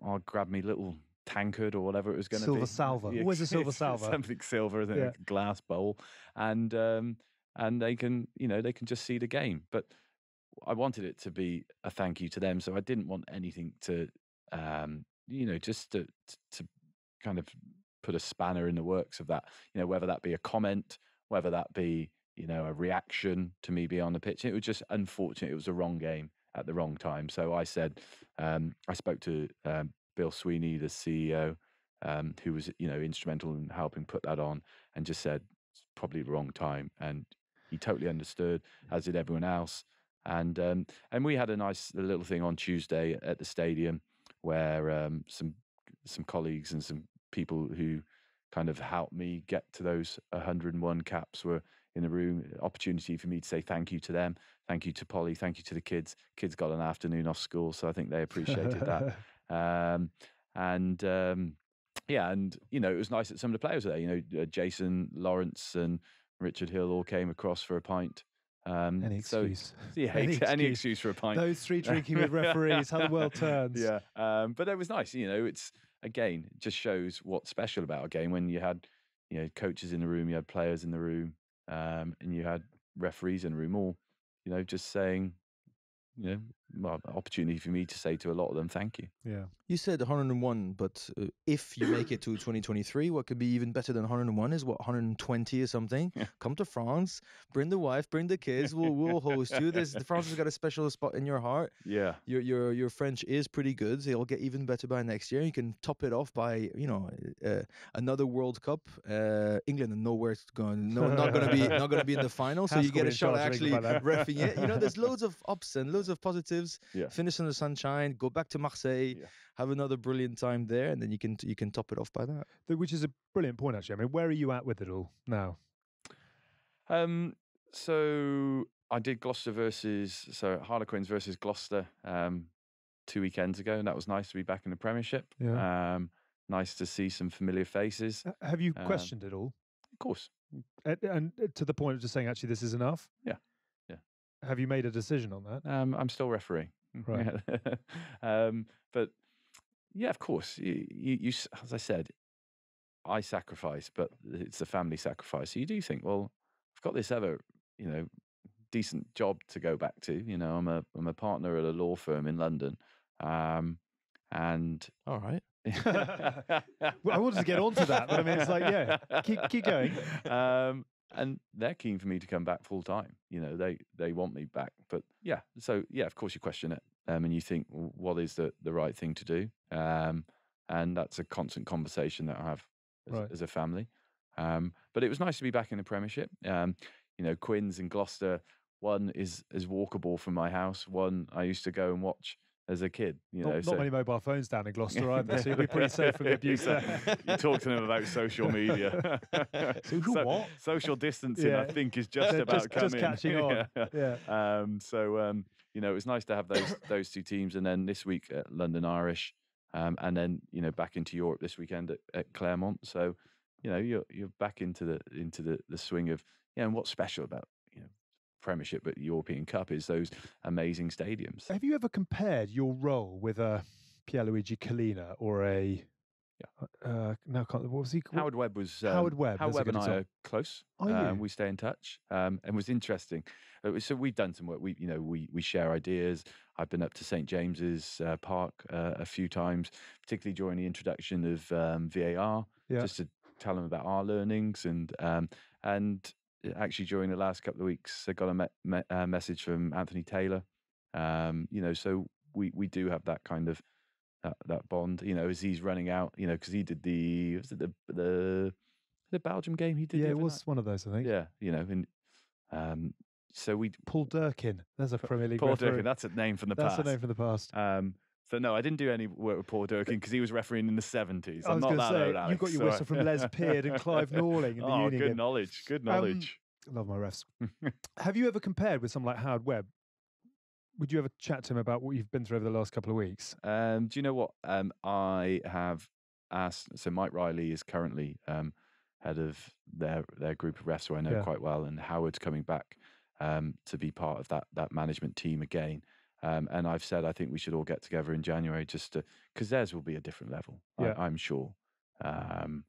I'll grab me little tankard or whatever it was going to be. Silver salver. Yeah, Always a silver salver. Something silver, isn't it? Like a glass bowl, and they can just see the game. But I wanted it to be a thank you to them, so I didn't want anything to just to kind of put a spanner in the works of that. Whether that be a comment, whether that be a reaction to me being on the pitch. It was just unfortunate. It was the wrong game at the wrong time. So I said, I spoke to Bill Sweeney, the CEO, who was instrumental in helping put that on, and just said it's probably the wrong time, and he totally understood, as did everyone else. And we had a nice little thing on Tuesday at the stadium where some colleagues and some people who kind of helped me get to those 101 caps were in the room. Opportunity for me to say thank you to them, thank you to Polly, thank you to the kids. Kids got an afternoon off school, so I think they appreciated that. And it was nice that some of the players were there. Jason Lawrence and Richard Hill all came across for a pint. Any excuse. Any excuse for a pint. Those three drinking with referees, how the world turns. Yeah, but it was nice. It's, again, it just shows what's special about a game when you had, coaches in the room, you had players in the room, and you had referees in the room, all, just saying, opportunity for me to say to a lot of them, thank you. Yeah. You said 101, but if you make it to 2023, what could be even better than 101 is 120 or something. Yeah. Come to France, bring the wife, bring the kids. We'll host you. France has got a special spot in your heart. Yeah. Your French is pretty good. It'll get even better by next year. You can top it off by another World Cup. England are nowhere to go. Not gonna be in the final. So you get a shot at actually reffing it. There's loads of ups and loads of positives. Yeah. Finish in the sunshine. Go back to Marseille. Yeah. Have another brilliant time there, and then you can top it off by that. Which is a brilliant point, actually. I mean, where are you at with it all now? So I did Harlequins versus Gloucester 2 weekends ago, and that was nice to be back in the Premiership. Yeah. Nice to see some familiar faces. Have you questioned it all? Of course. And to the point of just saying, actually, this is enough? Yeah. Have you made a decision on that? I'm still refereeing. Right. But yeah, of course, you as I said, I sacrifice, but it's a family sacrifice. So you do think, well, I've got this other, decent job to go back to. I'm a partner at a law firm in London, and all right. Well, I wanted to get onto that, but I mean, it's like, yeah, keep going. And they're keen for me to come back full time. They want me back. But yeah, so yeah, of course you question it, and you think, well, what is the right thing to do? And that's a constant conversation that I have as a family. But it was nice to be back in the Premiership. Quins and Gloucester, one is walkable from my house. One I used to go and watch as a kid. Not many mobile phones down in Gloucester either, so you'll be pretty safe from the abuse there. You talk to them about social media. What? Social distancing, I think, is just about coming. Just catching on. Yeah. It was nice to have those two teams, and then this week at London Irish, and then back into Europe this weekend at Claremont. So you're back into the swing of and what's special about Premiership but European Cup is those amazing stadiums. Have you ever compared your role with a Pierluigi Collina or a No, I can't. What was he? Howard Webb was Howard Webb. Howard That's a Webb good and I example. are close. Are you? We stay in touch, and it was interesting. So we've done some work. We share ideas. I've been up to St James's Park a few times, particularly during the introduction of VAR, just to tell them about our learnings. And actually during the last couple of weeks, I got a message from Anthony Taylor. So we do have that kind of that bond, as he's running out, because he did the Belgium game he did. Yeah, it was one of those, I think. Yeah, and so we Paul Durkin. There's a Premier League Paul referee. Durkin. That's a name from the past. That's a name from the past. So no, I didn't do any work with Paul Durkin because he was refereeing in the 70s. I was going to say, Alex, you got your whistle from Les Peard and Clive Norling in the Union good game. knowledge. Good knowledge. Love my refs. Have you ever compared with someone like Howard Webb? Would you ever chat to him about what you've been through over the last couple of weeks? Do you know what? I have asked. So Mike Riley is currently head of their group of refs, who I know quite well, and Howard's coming back to be part of that management team again. And I've said I think we should all get together in January just to, because theirs will be a different level, I'm sure. So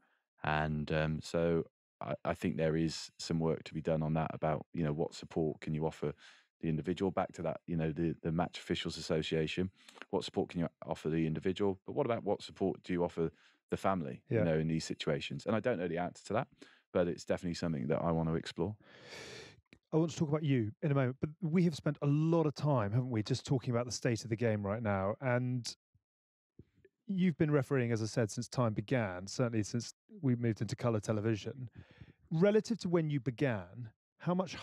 I think there is some work to be done on that about, what support can you offer the individual, back to that, the Match Officials Association. What support can you offer the individual? But what support do you offer the family, in these situations? And I don't know the answer to that, but it's definitely something that I want to explore. I want to talk about you in a moment, but we have spent a lot of time, haven't we, just talking about the state of the game right now. And you've been refereeing, as I said, since time began, certainly since we moved into colour television. Relative to when you began, how much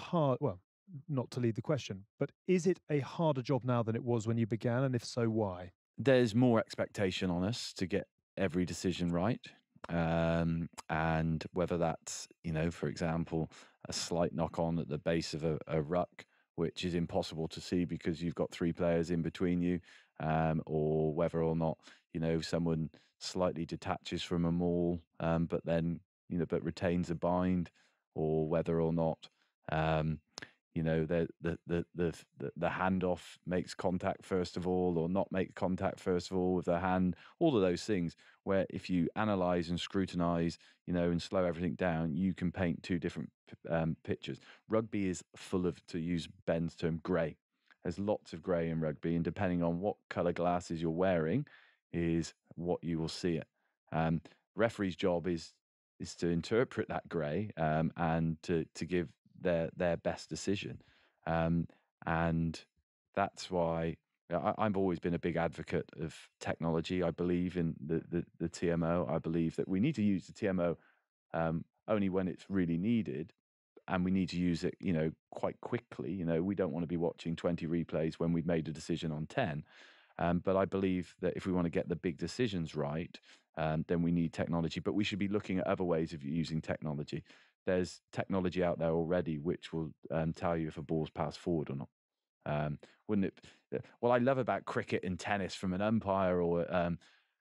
not to lead the question, but is it a harder job now than it was when you began? And if so, why? There's more expectation on us to get every decision right. And whether that's, for example, a slight knock on at the base of a ruck, which is impossible to see because you've got three players in between you, or whether or not, someone slightly detaches from a maul, but then, but retains a bind, or whether or not, the handoff makes contact first of all, or not make contact first of all with the hand. All of those things where if you analyze and scrutinize, and slow everything down, you can paint two different pictures. Rugby is full of, to use Ben's term, grey. There's lots of grey in rugby, and depending on what colour glasses you're wearing is what you will see it. Referee's job is to interpret that grey, and to give their best decision, and that's why I've always been a big advocate of technology. I believe in the TMO. I believe that we need to use the TMO only when it's really needed, and we need to use it, quite quickly. We don't want to be watching 20 replays when we've made a decision on 10. But I believe that if we want to get the big decisions right, then we need technology. But we should be looking at other ways of using technology. There's technology out there already which will tell you if a ball's passed forward or not. Wouldn't it? What I love about cricket and tennis from an umpire, or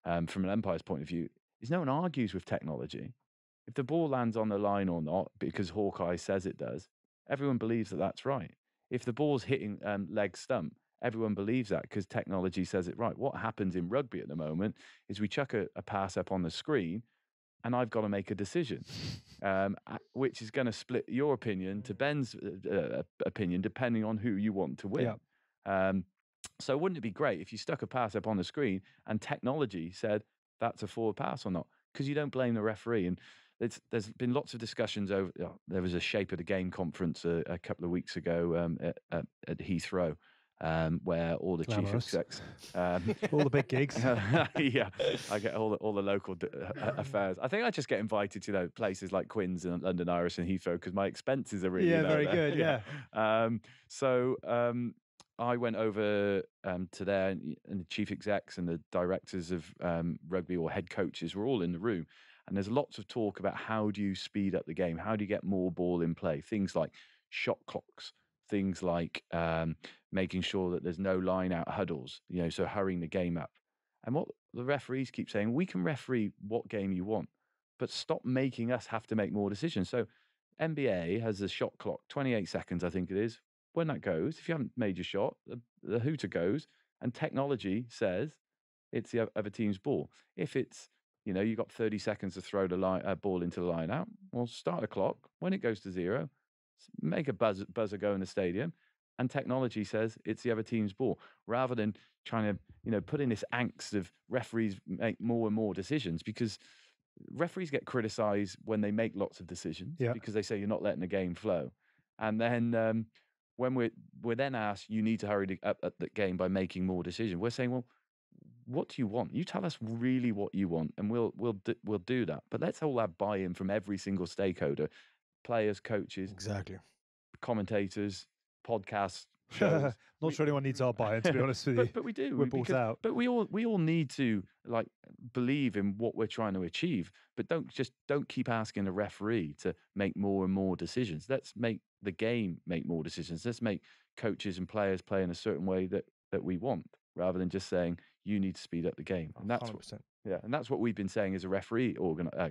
from an umpire's point of view, is no one argues with technology. If the ball lands on the line or not, because Hawkeye says it does, everyone believes that that's right. If the ball's hitting leg stump, everyone believes that because technology says it right. What happens in rugby at the moment is we chuck a pass up on the screen, and I've got to make a decision, which is going to split your opinion to Ben's opinion, depending on who you want to win. Yeah. So wouldn't it be great if you stuck a pass up on the screen and technology said that's a forward pass or not? Because you don't blame the referee. And there's been lots of discussions over. There was a Shape of the Game conference a couple of weeks ago at Heathrow. Where all the chief execs, all the big gigs, yeah, I get all the local affairs. I think I just get invited to places like Quins and London Irish and Heathrow because my expenses are really low very there. good. Yeah. So I went over to there, and the chief execs and the directors of rugby, or head coaches, were all in the room. And there's lots of talk about how do you speed up the game, how do you get more ball in play, things like shot clocks. Things like making sure that there's no line out huddles, so hurrying the game up. And what the referees keep saying, we can referee what game you want, but stop making us have to make more decisions. So NBA has a shot clock, 28 seconds, I think it is. When that goes, if you haven't made your shot, the hooter goes, and technology says it's the other team's ball. If it's, You know, you got 30 seconds to throw the ball into the line out. Well, start a clock. When it goes to 0, make a buzzer go in the stadium, and technology says it's the other team's ball, rather than trying to, you know, put in this angst of referees make more and more decisions, because referees get criticised when they make lots of decisions because they say you're not letting the game flow, and then when we're then asked, you need to hurry up the game by making more decisions. We're saying, well, what do you want? You tell us really what you want, and we'll do that. But let's all have buy-in from every single stakeholder: players, coaches, Exactly, commentators, podcasts, shows. Not sure anyone needs our buy-in, to be honest with you. But we do. We're bought out. But we all need to, like, believe in what we're trying to achieve. But don't keep asking the referee to make more and more decisions. Let's make the game make more decisions. Let's make coaches and players play in a certain way that we want, rather than just saying you need to speed up the game. And that's 100%. and that's what we've been saying as a referee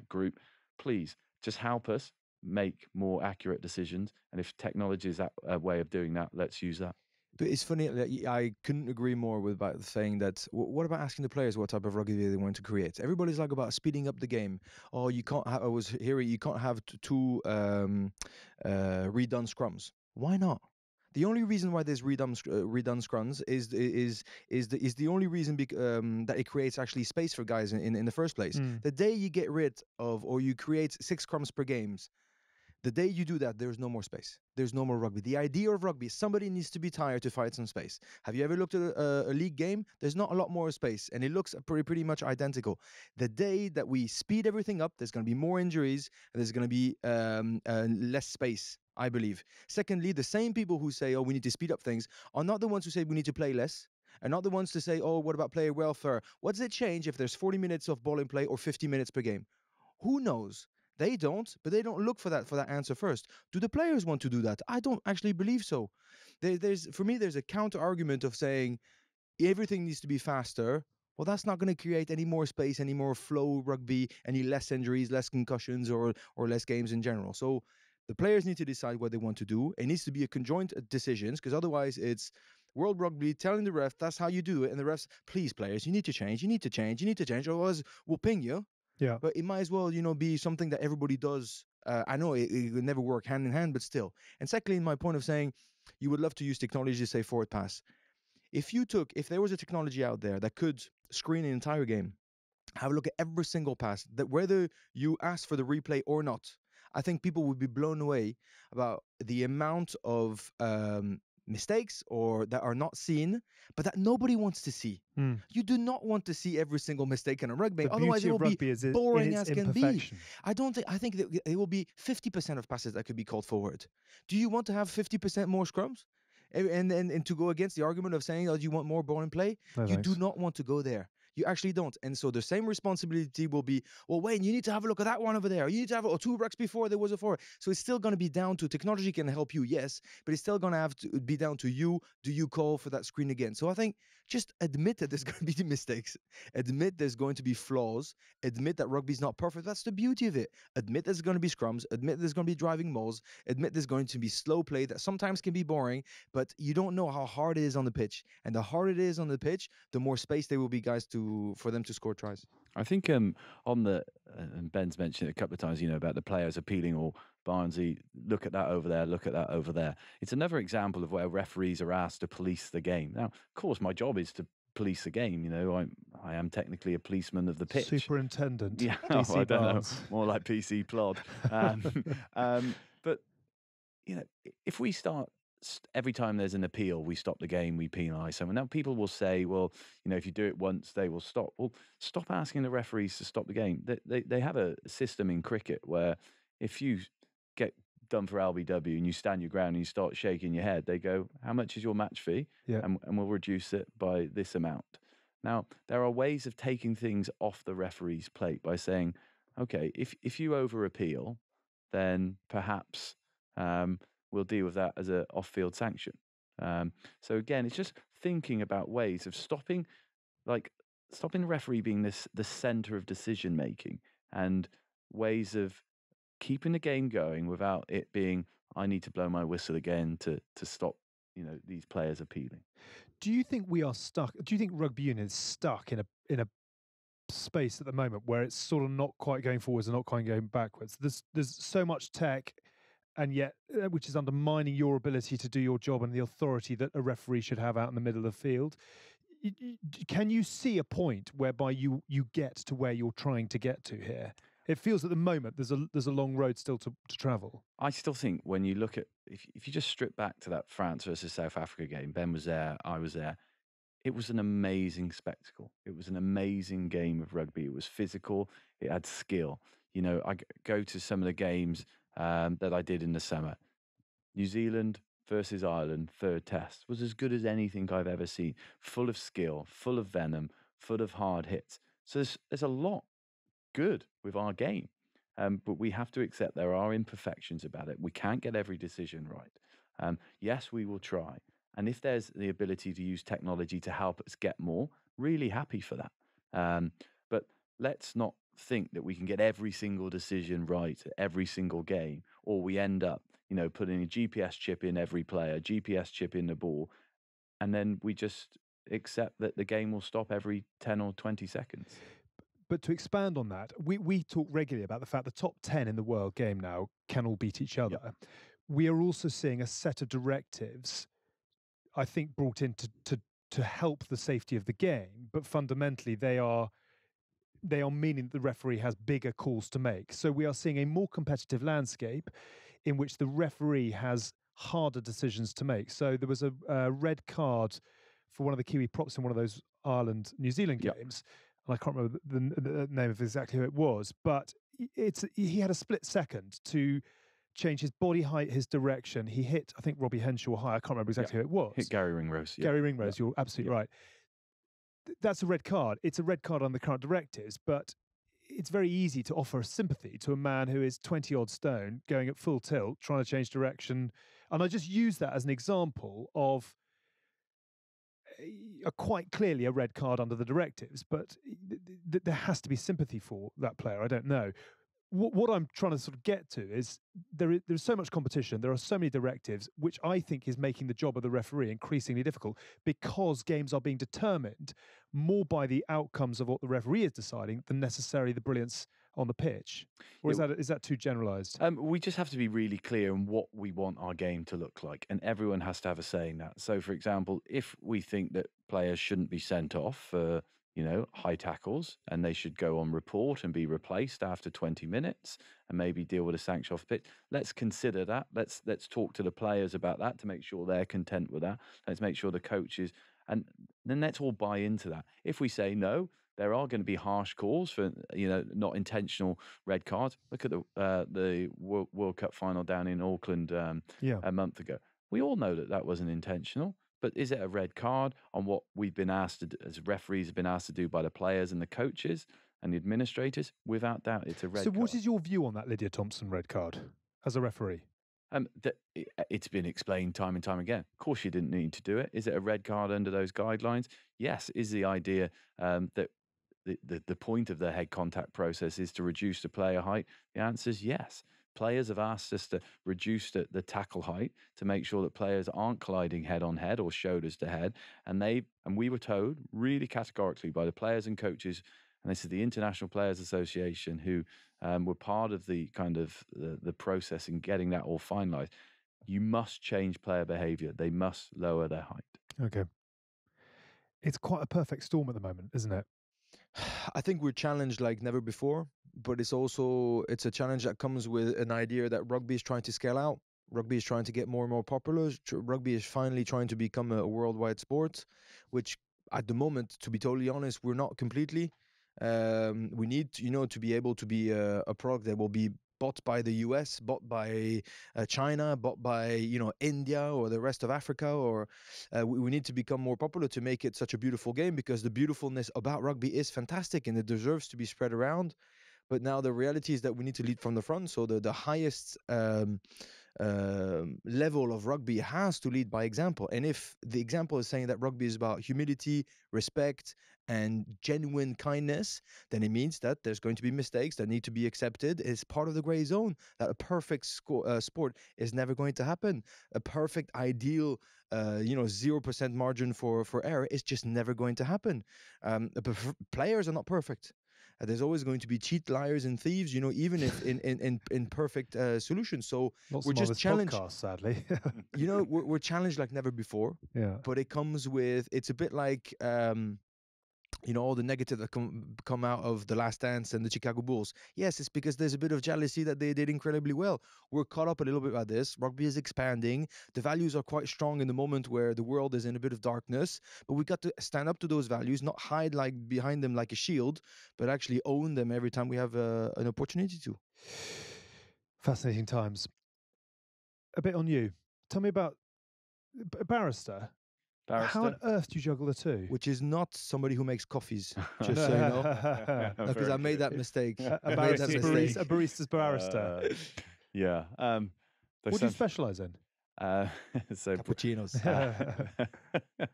group. Please just help us make more accurate decisions. And if technology is a way of doing that, let's use that. But it's funny that I couldn't agree more with about saying that. What about asking the players what type of rugby they want to create? Everybody's like about speeding up the game. Oh, you can't have. I was hearing you can't have two redone scrums. Why not? The only reason why there's redone scrums is the only reason that it creates actually space for guys in the first place. The day you get rid of, or you create 6 scrums per games, the day you do that, there's no more space. There's no more rugby. The idea of rugby, somebody needs to be tired to fight some space. Have you ever looked at a league game? There's not a lot more space, and it looks pretty much identical. The day that we speed everything up, there's going to be more injuries, and there's going to be less space, I believe. Secondly, the same people who say, oh, we need to speed up things, are not the ones who say we need to play less, and not the ones to say, oh, what about player welfare? What does it change if there's 40 minutes of ball in play or 50 minutes per game? Who knows? They don't, but they don't look for that answer first. Do the players want to do that? I don't actually believe so. For me, there's a counter argument of saying everything needs to be faster. Well, that's not going to create any more space, any more flow rugby, any less injuries, less concussions, or less games in general. So the players need to decide what they want to do. It needs to be a conjoint decisions, because otherwise it's World Rugby telling the ref that's how you do it, and the refs, please players, you need to change, otherwise we'll ping you. Yeah. But it might as well, be something that everybody does. I know it would never work hand in hand, but still. And secondly, my point of saying you would love to use technology to say forward pass. If there was a technology out there that could screen an entire game, have a look at every single pass, that whether you ask for the replay or not, I think people would be blown away about the amount of mistakes or that are not seen, but that nobody wants to see. You do not want to see every single mistake in a rugby. The Otherwise, it will be boring as can be. I think that it will be 50% of passes that could be called forward. Do you want to have 50% more scrums? And to go against the argument of saying, oh, you want more ball in play? No, you do not want to go there. You actually don't. And so the same responsibility will be, well, Wayne, you need to have a look at that one over there. You need to have 2 rucks before there was a 4. So it's still going to be down to technology can help you, yes, but it's still going to have to be down to you. Do you call for that screen again? So I think just admit that there's going to be mistakes. Admit there's going to be flaws. Admit that rugby's not perfect. That's the beauty of it. Admit there's going to be scrums. Admit there's going to be driving mauls. Admit there's going to be slow play that sometimes can be boring, but you don't know how hard it is on the pitch. And the harder it is on the pitch, the more space there will be guys for them to score tries. I think and Ben's mentioned it a couple of times, about the players appealing, or Barnsley, look at that over there, look at that over there. It's another example of where referees are asked to police the game. Now, of course, my job is to police the game. I am technically a policeman of the pitch. Superintendent. Yeah, DC I don't Barnes. know, more like PC Plod. But, if we start, every time there's an appeal, we stop the game, we penalise someone. Now, people will say, well, if you do it once, they will stop. Well, stop asking the referees to stop the game. They have a system in cricket where if you get done for LBW and you stand your ground and you start shaking your head, they go, how much is your match fee? Yeah. And we'll reduce it by this amount. Now, there are ways of taking things off the referee's plate by saying, okay, if you over appeal, then perhaps we'll deal with that as an off-field sanction. So again, it's just thinking about ways of stopping the referee being the center of decision making, and ways of keeping the game going without it being, I need to blow my whistle again to stop these players appealing. Do you think we are stuck? Do you think rugby union is stuck in a space at the moment where it's sort of not quite going forwards and not quite going backwards. There's so much tech, and yet which is undermining your ability to do your job and the authority that a referee should have out in the middle of the field. Can you see a point whereby you get to where you're trying to get to here? It feels at the moment there's a long road still to travel. I still think when you look at, if you just strip back to that France versus South Africa game, Ben was there, I was there. It was an amazing spectacle. It was an amazing game of rugby. It was physical. It had skill. You know, I go to some of the games that I did in the summer. New Zealand versus Ireland, third test, was as good as anything I've ever seen. Full of skill, full of venom, full of hard hits. So there's a lot good with our game. But we have to accept there are imperfections about it. We can't get every decision right. Yes, we will try. And if there's the ability to use technology to help us get more, really happy for that. But let's not think that we can get every single decision right at every single game, or we end up, putting a GPS chip in every player, GPS chip in the ball, and then we just accept that the game will stop every 10 or 20 seconds. But to expand on that, we talk regularly about the fact the top 10 in the world game now can all beat each other. Yep. We are also seeing a set of directives, I think, brought in to help the safety of the game, but fundamentally they are meaning that the referee has bigger calls to make. So we are seeing a more competitive landscape in which the referee has harder decisions to make. So there was a red card for one of the Kiwi props in one of those Ireland-New Zealand games. And I can't remember the name of exactly who it was, but he had a split second to change his body height, his direction. He hit, I think, Robbie Henshaw high. I can't remember exactly who it was. Hit Gary Ringrose. Gary Ringrose, you're absolutely right. That's a red card. It's a red card on the current directives, but it's very easy to offer sympathy to a man who is 20-odd stone, going at full tilt, trying to change direction. And I just use that as an example of quite clearly a red card under the directives, but there has to be sympathy for that player. I don't know. What I'm trying to sort of get to is there's so much competition. There are so many directives, which I think is making the job of the referee increasingly difficult because games are being determined more by the outcomes of what the referee is deciding than necessarily the brilliance on the pitch. Or is that too generalised? We just have to be really clear on what we want our game to look like, and everyone has to have a say in that. So, for example, if we think that players shouldn't be sent off for high tackles, and they should go on report and be replaced after 20 minutes and maybe deal with a sanction off the pitch. Let's consider that. Let's talk to the players about that to make sure they're content with that. Let's make sure the coaches, and then let's all buy into that. If we say no, there are going to be harsh calls for not intentional red cards. Look at the World Cup final down in Auckland a month ago. We all know that wasn't intentional. But is it a red card on what we've been asked to do, as referees have been asked to do by the players and the coaches and the administrators? Without doubt, it's a red card. So what is your view on that Lydia Thompson red card as a referee? It's been explained time and time again. Of course you didn't need to do it. Is it a red card under those guidelines? Yes. Is the idea that the point of the head contact process is to reduce the player height? The answer is yes. Players have asked us to reduce the tackle height to make sure that players aren't colliding head on head or shoulders to head. And we were told really categorically by the players and coaches, and this is the International Players Association, who were part of the kind of the process in getting that all finalised. You must change player behaviour. They must lower their height. Okay. It's quite a perfect storm at the moment, isn't it? I think we're challenged like never before, but it's a challenge that comes with an idea that rugby is trying to scale out. Rugby is trying to get more and more popular. Rugby is finally trying to become a worldwide sport, which at the moment, to be totally honest, we're not completely. We need, to be able to be a product that will be bought by the US, bought by China, bought by India or the rest of Africa, or we need to become more popular to make it such a beautiful game, because the beautifulness about rugby is fantastic and it deserves to be spread around. But now the reality is that we need to lead from the front. So the highest level of rugby has to lead by example. And if the example is saying that rugby is about humility, respect, and genuine kindness, then it means that there's going to be mistakes that need to be accepted. It's part of the gray zone. That a perfect sport is never going to happen. A perfect, ideal, 0% margin for error is just never going to happen. Players are not perfect. There's always going to be cheat, liars, and thieves, even if in perfect solutions. So we're just challenged. Podcast, sadly. We're challenged like never before. Yeah. But it comes with, it's a bit like, all the negative that come out of The Last Dance and the Chicago Bulls. Yes, it's because there's a bit of jealousy that they did incredibly well. We're caught up a little bit by this. Rugby is expanding. The values are quite strong in the moment where the world is in a bit of darkness. But we got to stand up to those values, not hide behind them like a shield, but actually own them every time we have an opportunity to. Fascinating times. A bit on you. Tell me about a barrister. How on earth do you juggle the two? Which is not somebody who makes coffees, just so you know. Because I made that mistake. A barista's barrister. Yeah. What do you specialise in? So cappuccinos.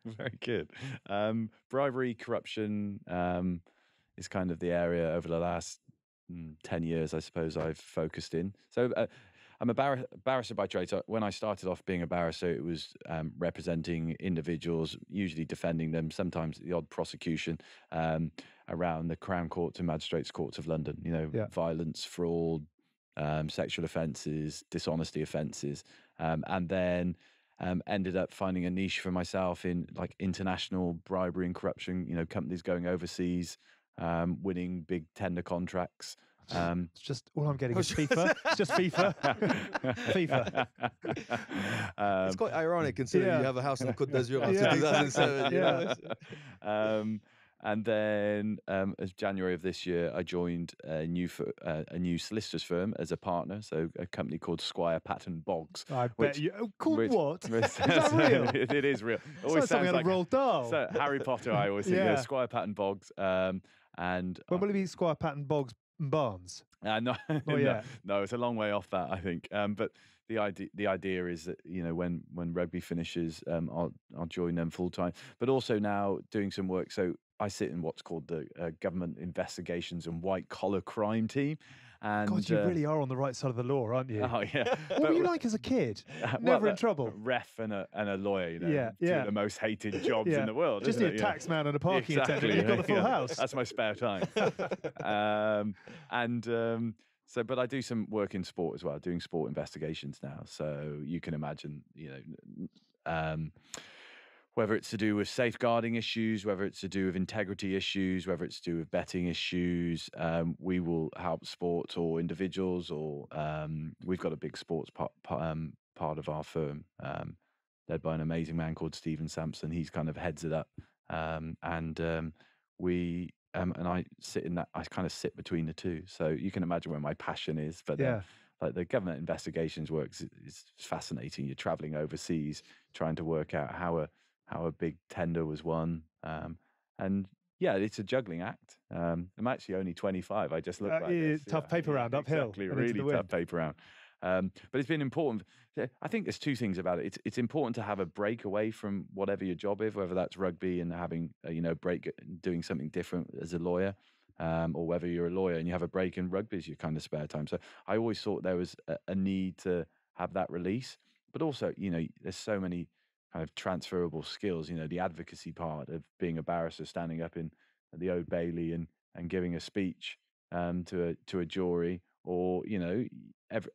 Very good. Bribery, corruption is kind of the area over the last 10 years, I suppose, I've focused in. So I'm a barrister by trade. So when I started off being a barrister, it was representing individuals, usually defending them, sometimes the odd prosecution around the Crown Courts and Magistrates Courts of London, violence, fraud, sexual offences, dishonesty offences, and then ended up finding a niche for myself in like international bribery and corruption, companies going overseas, winning big tender contracts. It's just all I'm getting is FIFA. It's just FIFA. FIFA. It's quite ironic considering you have a house in Côte d'Azur after 2007. And then, as January of this year, I joined a new solicitor's firm as a partner. So a company called Squire Patton Boggs. I bet you. What? Is that real? It is real. It always sounds like Roald Dahl. So Harry Potter. I always think Squire Patton Boggs. And when will it be Squire Patton Boggs and Barnes? No, it's a long way off that, I think. But the idea is that when rugby finishes, I'll join them full time. But also now doing some work. So I sit in what's called the Government Investigations and White Collar Crime Team. And God, you really are on the right side of the law, aren't you? Oh yeah. What were you like as a kid? Never in trouble. A ref and a lawyer, two of the most hated jobs in the world. Just a tax man and a parking attendant. You've got the full house. That's my spare time. But I do some work in sport as well, doing sport investigations now. So you can imagine, whether it's to do with safeguarding issues, whether it's to do with integrity issues, whether it's to do with betting issues, we will help sports or individuals, or we've got a big sports part of our firm, led by an amazing man called Stephen Sampson. He's kind of heads it up, and I sit in that. I kind of sit between the two, so you can imagine where my passion is. But like the government investigations work is fascinating. You're traveling overseas, trying to work out how a big tender was won, and it's a juggling act. I'm actually only 25. I just look like this. Tough paper round uphill. Exactly, really tough paper round. But it's been important. I think there's two things about it. It's important to have a break away from whatever your job is, whether that's rugby and having a break, doing something different as a lawyer, or whether you're a lawyer and you have a break in rugby as your kind of spare time. So I always thought there was a need to have that release, but also there's so many kind of transferable skills. The advocacy part of being a barrister, standing up in the Old Bailey and giving a speech to a jury, or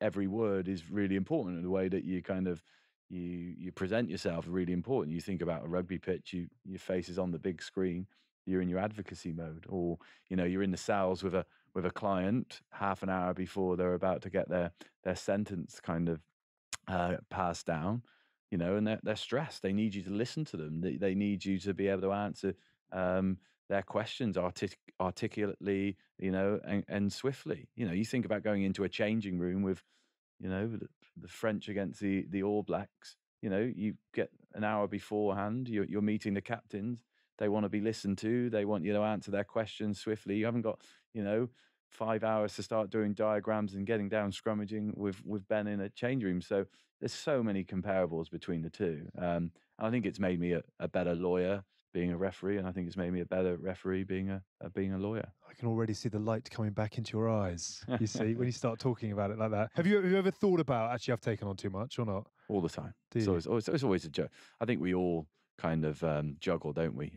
every word is really important in the way that you kind of you present yourself. Really important. You think about a rugby pitch, your face is on the big screen, you're in your advocacy mode, or you're in the cells with a client half an hour before they're about to get their sentence kind of passed down, and they're stressed. They need you to listen to them. They need you to be able to answer their questions articulately, and swiftly. You think about going into a changing room with, the French against the All Blacks. You get an hour beforehand. You're meeting the captains. They want to be listened to. They want you to answer their questions swiftly. You haven't got, 5 hours to start doing diagrams and getting down scrummaging with Ben in a change room. So there's so many comparables between the two. And I think it's made me a better lawyer being a referee, and I think it's made me a better referee being a lawyer. I can already see the light coming back into your eyes. You see, when you start talking about it like that. Have you ever thought about, actually, I've taken on too much or not? All the time. Do So you? it's always a joke. I think we all kind of juggle, don't we?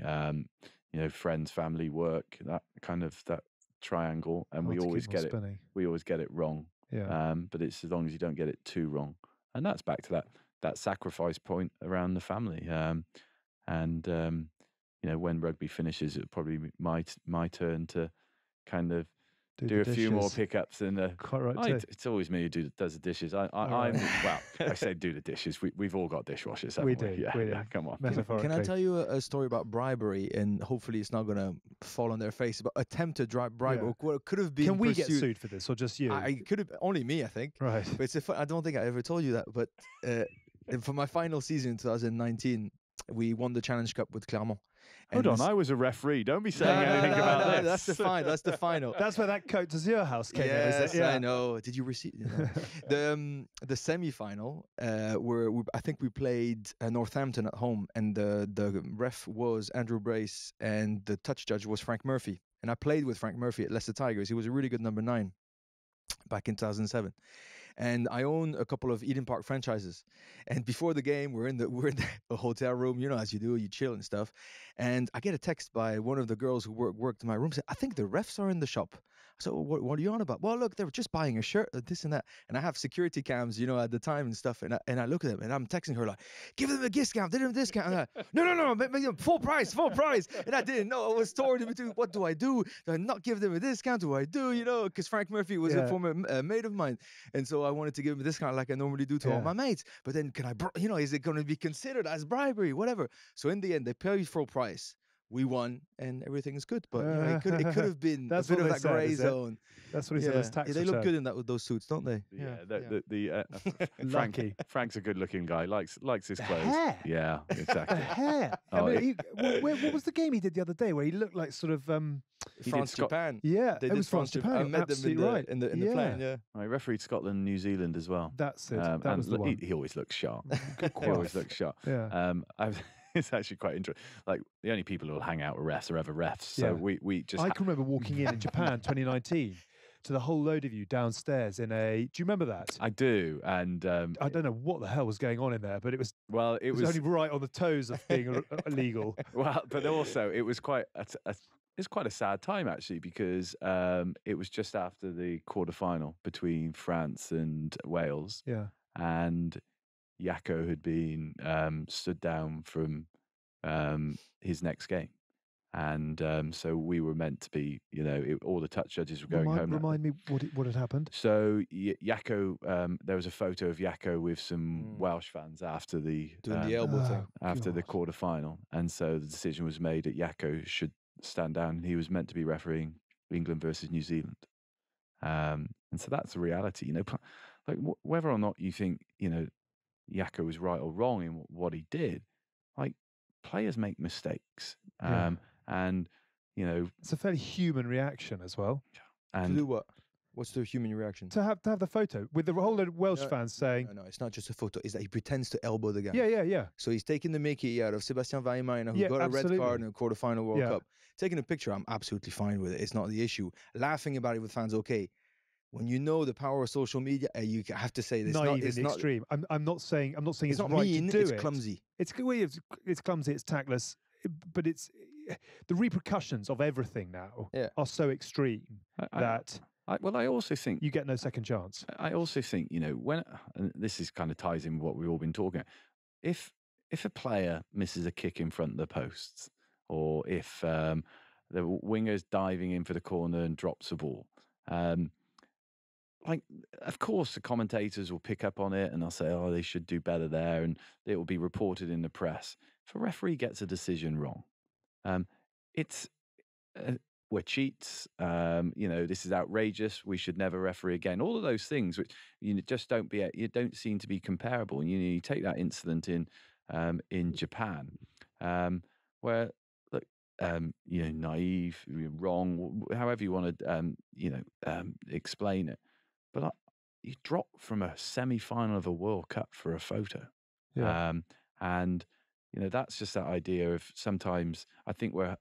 Friends, family, work, that kind of that triangle, and we always get it. We always get it wrong. Yeah. But it's as long as you don't get it too wrong, and that's back to that sacrifice point around the family. When rugby finishes, it'll probably be my turn to kind of do a few more pickups. And quite right. It's always me who does the dishes. I say do the dishes. We've all got dishwashers. Haven't We do. Yeah, come on. Can I tell you a story about bribery? And hopefully it's not going to fall on their face. But attempted bribery, Yeah. what could have been. Can we get sued for this, or just you? I could have only me, I think. Right. But I don't think I ever told you that. But for my final season in 2019, we won the Challenge Cup with Clermont. Hold on, I was a referee. Don't be saying anything about this. That's the final. That's where that coat to your house came in, is it? Yeah, I know. Did you receive the semi-final? I think we played Northampton at home, and the ref was Andrew Brace, and the touch judge was Frank Murphy. And I played with Frank Murphy at Leicester Tigers. He was a really good number 9 back in 2007. And I own a couple of Eden Park franchises. And before the game, we're in the hotel room, as you do, you chill and stuff. And I get a text by one of the girls who worked in my room. Said, I think the refs are in the shop. So what are you on about? Well, look, they were just buying a shirt, this and that. And I have security cams, at the time and stuff. And I look at them and I'm texting her like, give them a discount, give them a discount. And no, make them full price. And I didn't know. I was torn in between. What do I do? Do I not give them a discount? Do I do? Because Frank Murphy was a former mate of mine. And so I wanted to give him a discount like I normally do to all my mates. But then is it going to be considered as bribery? Whatever. So in the end, they pay full price. We won, and everything is good. But it could have been a bit of that grey zone. That's what he said. As tax they look good in with those suits, don't they? Frank's a good-looking guy. Likes his the clothes. Hair. Yeah, exactly. The hair. What was the game he did the other day where he looked like sort of France Japan? Yeah, they did France Japan. I met them in the plane. Yeah, I refereed Scotland, New Zealand as well. That's it. That was the one. He always looks sharp. He always looks sharp. Yeah. It's actually quite interesting. Like, the only people who will hang out with refs are other refs. So we just. I can remember walking in Japan 2019 to the whole load of you downstairs in a. Do you remember that? I do, and I don't know what the hell was going on in there, but it was. Well, it was only right on the toes of being illegal. Well, but also it was quite. It's quite a sad time actually, because it was just after the quarterfinal between France and Wales. Yeah. And Jacko had been stood down from his next game. And so we were meant to be, all the touch judges were going home. Remind me what had happened. So Jacko, there was a photo of Jacko with some Welsh fans after the doing the elbow thing after the quarterfinal, and so the decision was made that Jacko should stand down, and he was meant to be refereeing England versus New Zealand. And so that's the reality, like whether or not you think Jacko was right or wrong in what he did, like players make mistakes. And it's a fairly human reaction as well. And to do what? What's the human reaction? To have the photo with the whole load of Welsh fans saying, "No, it's not just a photo. It's that he pretends to elbow the guy." Yeah. So he's taking the mickey out of Sebastian Weimayer, who got a red card in a quarterfinal World Cup. Taking a picture, I'm absolutely fine with it. It's not the issue. Laughing about it with fans, okay. When you know the power of social media, you have to say this. It's not extreme. I'm not saying it's not right mean, to do it's it. Clumsy. It's clumsy. It's tactless. But it's the repercussions of everything now are so extreme that. I also think you get no second chance. I also think when, and this is kind of ties in with what we've all been talking about. If a player misses a kick in front of the posts, or if the winger's diving in for the corner and drops a ball, like, of course, the commentators will pick up on it and they'll say, "Oh, they should do better there," and it will be reported in the press. If a referee gets a decision wrong, it's we're cheats. This is outrageous. We should never referee again. All of those things, which just don't seem to be comparable. And you take that incident in Japan, where look, naive, wrong, however you want to, explain it. But you drop from a semi-final of a World Cup for a photo, and that's just that idea of sometimes I think we're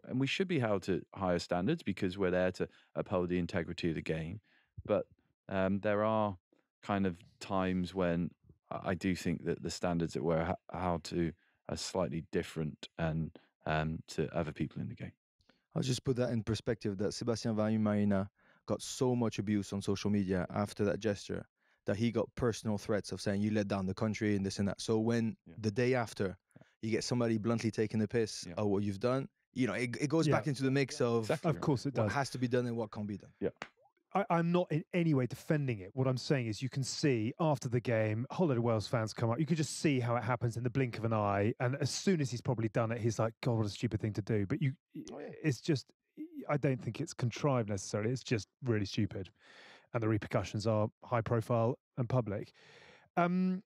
and we should be held to higher standards because we're there to uphold the integrity of the game, but there are kind of times when I do think that the standards that we're held to are slightly different and to other people in the game. I'll just put that in perspective that Sebastian Marina got so much abuse on social media after that gesture that he got personal threats of saying you let down the country and this and that. So when the day after you get somebody bluntly taking the piss of what you've done, it goes back into the mix of of course it does. What has to be done and what can't be done. Yeah. I'm not in any way defending it. What I'm saying is you can see after the game, a whole lot of Wales fans come up. You can just see how it happens in the blink of an eye. And as soon as he's probably done it, he's like, God, what a stupid thing to do. But it's just, I don't think it's contrived necessarily. It's just really stupid. And the repercussions are high profile and public. Can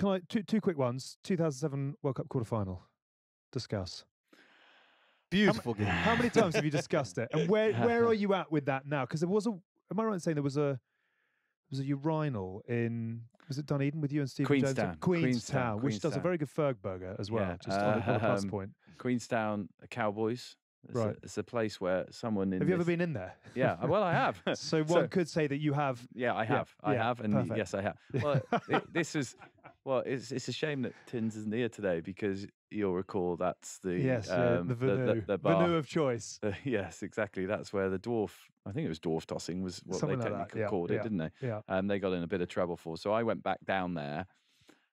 I, two quick ones. 2007 World Cup quarterfinal. Discuss. Beautiful game. How many times have you discussed it? And where are you at with that now? Because there was am I right in saying there was a urinal in, was it Dunedin with you and Stephen Jones? Queenstown, which does a very good Ferg burger as well, just on a plus point. Queenstown Cowboys. It's a place where someone in. Have you ever been in there? Yeah, well, I have. So one could say that you have. Yeah, I have. I have, and perfect. yes, I have. Well, it's a shame that Tins isn't here today because you'll recall that's the the bar. venue of choice. Yes, exactly. That's where the dwarf. I think it was dwarf tossing was what Something they like technically that. called it, didn't they? Yeah. They got in a bit of trouble for. So I went back down there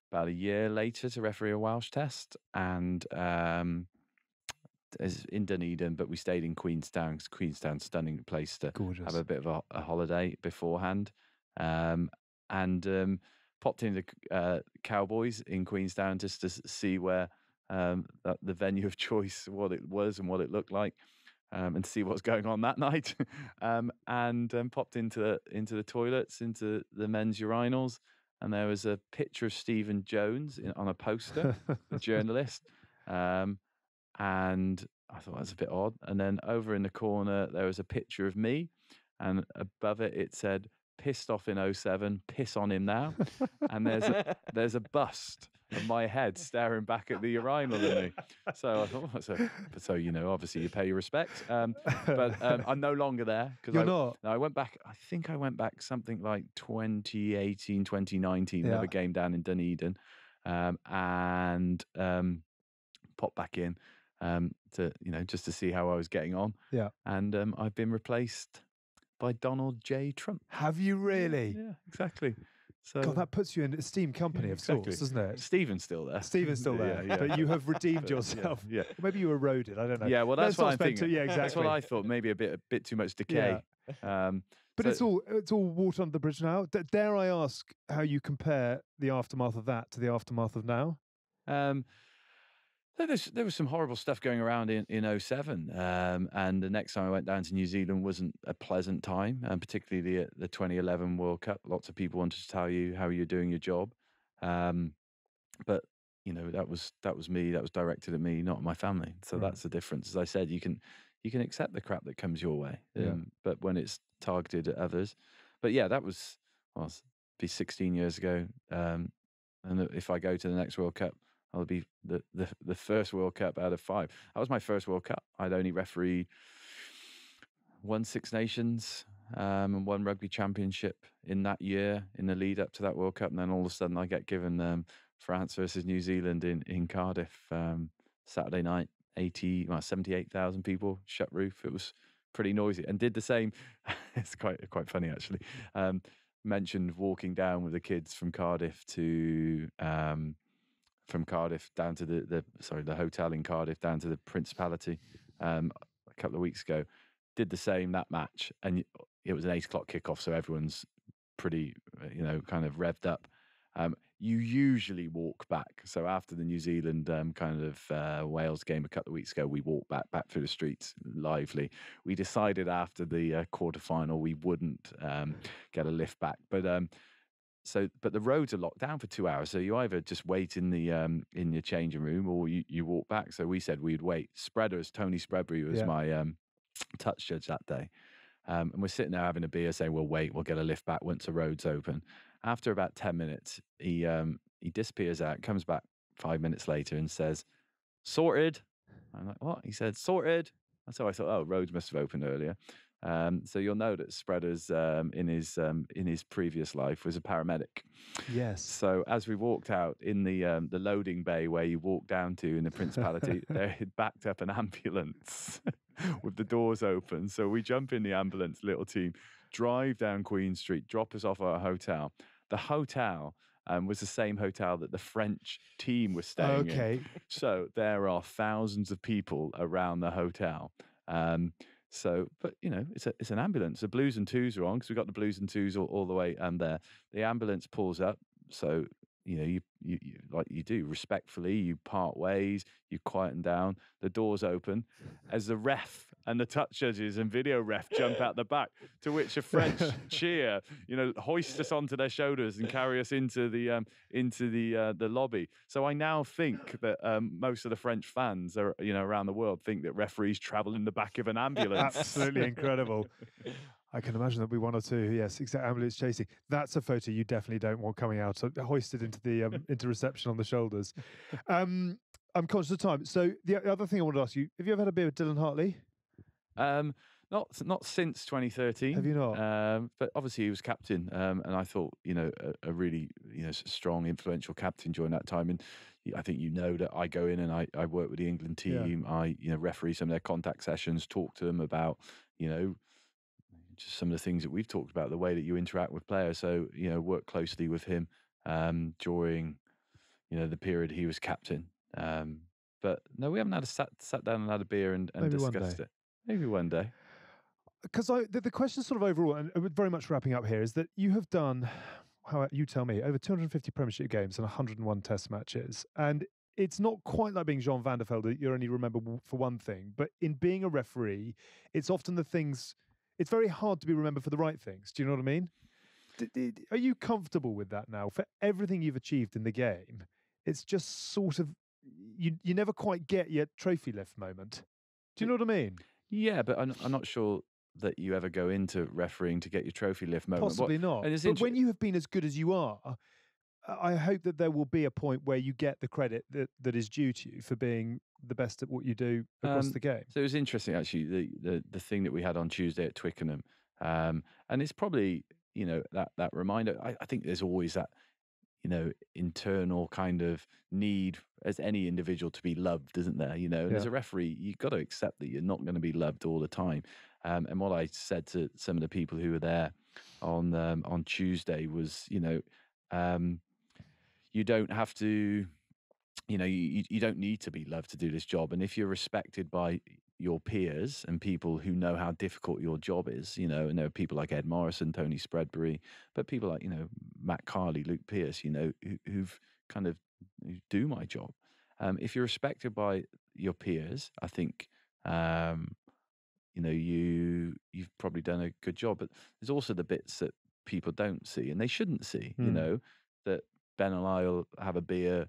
about a year later to referee a Welsh test, and in Dunedin, but we stayed in Queenstown. Queenstown's a stunning place to have a bit of a holiday beforehand, and popped into Cowboys in Queenstown just to see where the venue of choice, what it was and what it looked like, and see what's going on that night, and popped into the toilets, into the men's urinals, and there was a picture of Stephen Jones on a poster, the journalist. And I thought that's a bit odd. And then over in the corner, there was a picture of me, and above it said, "Pissed off in 07, piss on him now." And there's a bust of my head staring back at the urinal at me. So I thought, so obviously you pay your respects. But I'm no longer there. You're not? No, I went back, I think I went back something like 2018, 2019, another game down in Dunedin, and popped back in. To just to see how I was getting on. Yeah. And I've been replaced by Donald J. Trump. Have you really? Yeah, exactly. So God, that puts you in esteemed company of sorts, doesn't it? Stephen's still there. Stephen's still there. Yeah. But you have redeemed yourself. Yeah. Maybe you eroded. I don't know. Yeah, well, that's what I'm thinking. Yeah, exactly. That's what I thought. Maybe a bit too much decay. Yeah. But it's all water under the bridge now. Dare I ask how you compare the aftermath of that to the aftermath of now? There was some horrible stuff going around in 07, and the next time I went down to New Zealand wasn't a pleasant time, and particularly the 2011 World Cup. Lots of people wanted to tell you how you're doing your job, but that was me. That was directed at me, not my family. So that's the difference. As I said, you can accept the crap that comes your way, but when it's targeted at others. But yeah, that was be 16 years ago, and if I go to the next World Cup, I'll be the first World Cup out of 5. That was my first World Cup. I'd only refereed one Six Nations and one Rugby Championship in that year, in the lead up to that World Cup. And then all of a sudden I get given France versus New Zealand in Cardiff, Saturday night, 78,000 people, shut roof. It was pretty noisy, and did the same. It's quite funny, actually. Mentioned walking down with the kids from Cardiff to... from Cardiff down to the hotel in Cardiff down to the Principality a couple of weeks ago. Did the same that match, and it was an 8:00 kickoff, so everyone's pretty kind of revved up. You usually walk back. So after the New Zealand Wales game a couple of weeks ago, we walked back through the streets lively. We decided after the quarterfinal we wouldn't get a lift back, but but the roads are locked down for 2 hours. So you either just wait in your changing room or you walk back. So we said we'd wait. Tony Spreadbury was my touch judge that day. And we're sitting there having a beer saying, we'll wait, we'll get a lift back once the road's open. After about 10 minutes, he disappears out, comes back 5 minutes later and says, sorted. I'm like, what? He said, sorted. And so I thought, oh, roads must have opened earlier. So you'll know that Spreaders in his previous life was a paramedic. Yes. So as we walked out in the loading bay where you walk down to in the Principality, they had backed up an ambulance with the doors open. So we jump in the ambulance, little team, drive down Queen Street, drop us off at our hotel. The hotel was the same hotel that the French team was staying in. So there are thousands of people around the hotel. But it's an ambulance. The blues and twos are on because we've got the blues and twos all the way there. The ambulance pulls up, so you like you do respectfully. You part ways. You quieten down. The doors open as the ref and the touch judges and video ref jump out the back. To which a French cheer, hoist us onto their shoulders and carry us into the lobby. So I now think that most of the French fans are around the world think that referees travel in the back of an ambulance. Absolutely incredible. I can imagine there'll be one or two. Yes, exact ambulance chasing. That's a photo you definitely don't want coming out, hoisted into the into reception on the shoulders. I'm conscious of time. So the other thing I wanted to ask you: have you ever had a beer with Dylan Hartley? Not since 2013. Have you not? But obviously he was captain, and I thought a really strong, influential captain during that time. And I think that I go in and I work with the England team. Yeah. I referee some of their contact sessions, talk to them about just some of the things that we've talked about, the way that you interact with players. So work closely with him during the period he was captain. But no, we haven't had sat down and had a beer and discussed it. Maybe one day. Because the question sort of overall, and very much wrapping up here, is that you have done, you tell me, over 250 Premiership games and 101 Test matches. And it's not quite like being Jean van der Velde that you only remember for one thing. But in being a referee, it's often the things, it's very hard to be remembered for the right things. Do you know what I mean? Are you comfortable with that now? For everything you've achieved in the game, it's just sort of, you never quite get your trophy lift moment. Do you know what I mean? Yeah, but I'm not sure that you ever go into refereeing to get your trophy lift moment. Possibly not. But when you have been as good as you are, I hope that there will be a point where you get the credit that is due to you for being the best at what you do across the game. So it was interesting, actually, the thing that we had on Tuesday at Twickenham. And it's probably, that reminder. I think there's always that, internal kind of need as any individual to be loved, isn't there? And as a referee, you've got to accept that you're not going to be loved all the time. And what I said to some of the people who were there on Tuesday was, you don't have to, you don't need to be loved to do this job. And if you're respected by your peers and people who know how difficult your job is, and there are people like Ed Morrison, Tony Spreadbury, but people like, Matt Carley, Luke Pearce, who've kind of do my job. If you're respected by your peers, I think, you've probably done a good job. But there's also the bits that people don't see and they shouldn't see, that Ben and I will have a beer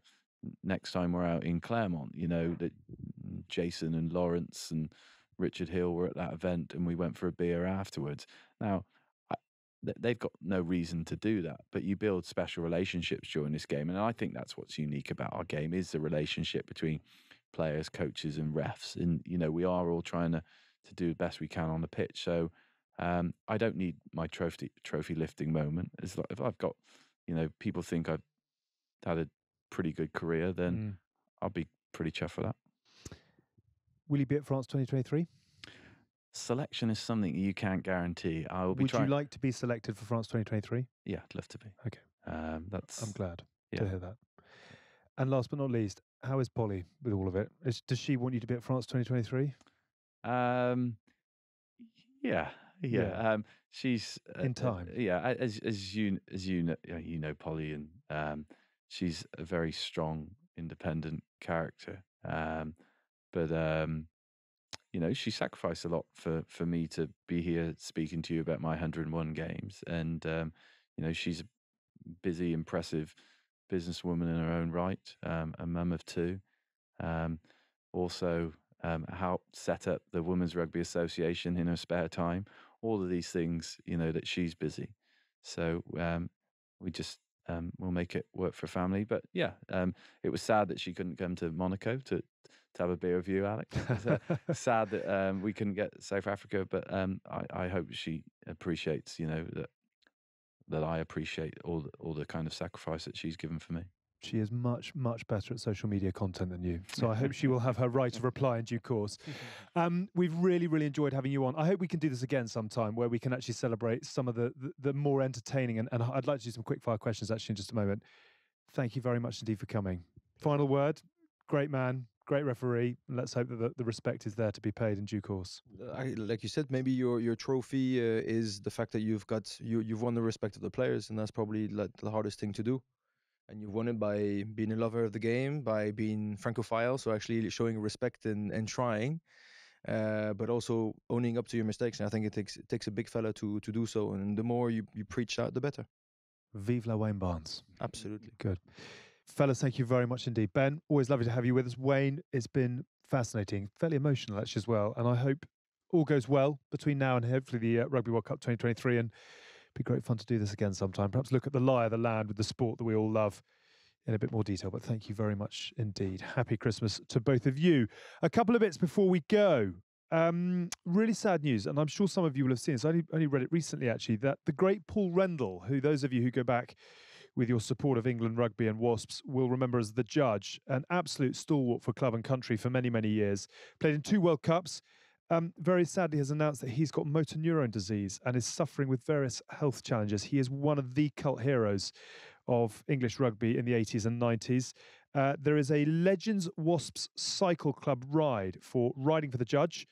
next time we're out in Claremont, that Jason and Lawrence and Richard Hill were at that event and we went for a beer afterwards. Now, they've got no reason to do that, but you build special relationships during this game. And I think that's what's unique about our game is the relationship between players, coaches and refs. And, we are all trying to do the best we can on the pitch. So I don't need my trophy lifting moment. It's like if I've got, people think I've had a pretty good career, then I'll be pretty chuffed for that. Will you be at France 2023? Selection is something you can't guarantee. I will be. Would you like to be selected for France 2023? Yeah, I'd love to be. Okay. I'm glad to hear that. And last but not least, how is Polly with all of it? Does she want you to be at France 2023? Yeah. She's in time. As you know Polly, and she's a very strong, independent character. But she sacrificed a lot for me to be here speaking to you about my 101 games, and she's busy, impressive businesswoman in her own right, a mum of two. Also helped set up the Women's Rugby Association in her spare time. All of these things, that she's busy. So we just we'll make it work for family. But yeah, it was sad that she couldn't come to Monaco to have a beer with you, Alex. It was sad that we couldn't get South Africa, but I hope she appreciates, that I appreciate all the kind of sacrifice that she's given for me. She is much, much better at social media content than you. So I hope she will have her right of reply in due course. We've really, really enjoyed having you on. I hope we can do this again sometime where we can actually celebrate some of the more entertaining. And I'd like to do some quick fire questions actually in just a moment. Thank you very much indeed for coming. Final word. Great man, great referee. And let's hope that the respect is there to be paid in due course. Like you said, maybe your trophy is the fact that you've won the respect of the players, and that's probably like the hardest thing to do. And you've won it by being a lover of the game, by being Francophile, so actually showing respect and trying, but also owning up to your mistakes. And I think it takes a big fella to do so. And the more you preach that, the better. Vive la Wayne Barnes. Absolutely. Good. Fellas, thank you very much indeed. Ben, always lovely to have you with us. Wayne, it's been fascinating, fairly emotional actually as well. And I hope all goes well between now and hopefully the Rugby World Cup 2023. And be great fun to do this again sometime. Perhaps look at the lie of the land with the sport that we all love in a bit more detail. But thank you very much indeed. Happy Christmas to both of you. A couple of bits before we go. Really sad news, and I'm sure some of you will have seen this. I only read it recently, actually, that the great Paul Rendell, who those of you who go back with your support of England rugby and Wasps will remember as the judge, an absolute stalwart for club and country for many, many years, played in 2 World Cups. Very sadly has announced that he's got motor neurone disease and is suffering with various health challenges. He is one of the cult heroes of English rugby in the 80s and 90s. There is a Legends Wasps Cycle Club ride for Riding for the Judge,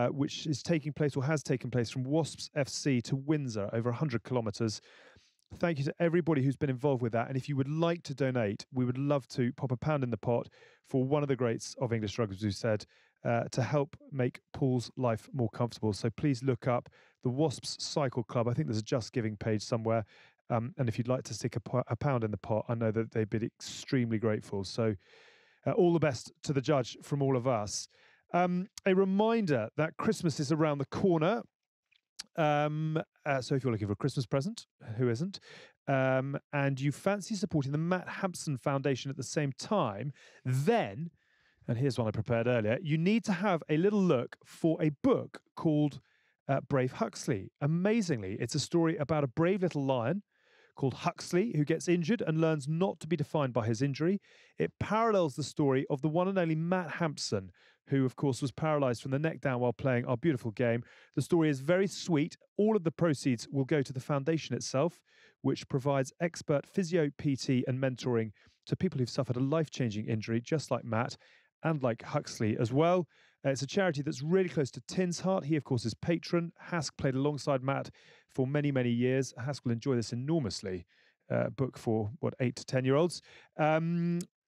which is taking place or has taken place from Wasps FC to Windsor, over 100 kilometres. Thank you to everybody who's been involved with that. And if you would like to donate, we would love to pop a pound in the pot for one of the greats of English rugby, who said, to help make Paul's life more comfortable. So please look up the Wasps Cycle Club. I think there's a Just Giving page somewhere. And if you'd like to stick a pound in the pot, I know that they'd be extremely grateful. So all the best to the judge from all of us. A reminder that Christmas is around the corner. So if you're looking for a Christmas present, who isn't? And you fancy supporting the Matt Hampson Foundation at the same time, then, and here's one I prepared earlier, you need to have a little look for a book called Brave Huxley. Amazingly, it's a story about a brave little lion called Huxley, who gets injured and learns not to be defined by his injury. It parallels the story of the one and only Matt Hampson, who, of course, was paralysed from the neck down while playing our beautiful game. The story is very sweet. All of the proceeds will go to the foundation itself, which provides expert physio, PT and mentoring to people who've suffered a life-changing injury, just like Matt and like Huxley as well. It's a charity that's really close to Tin's heart. He, of course, is patron. Hask played alongside Matt for many, many years. Hask will enjoy this enormously. Book for, 8 to 10-year-olds.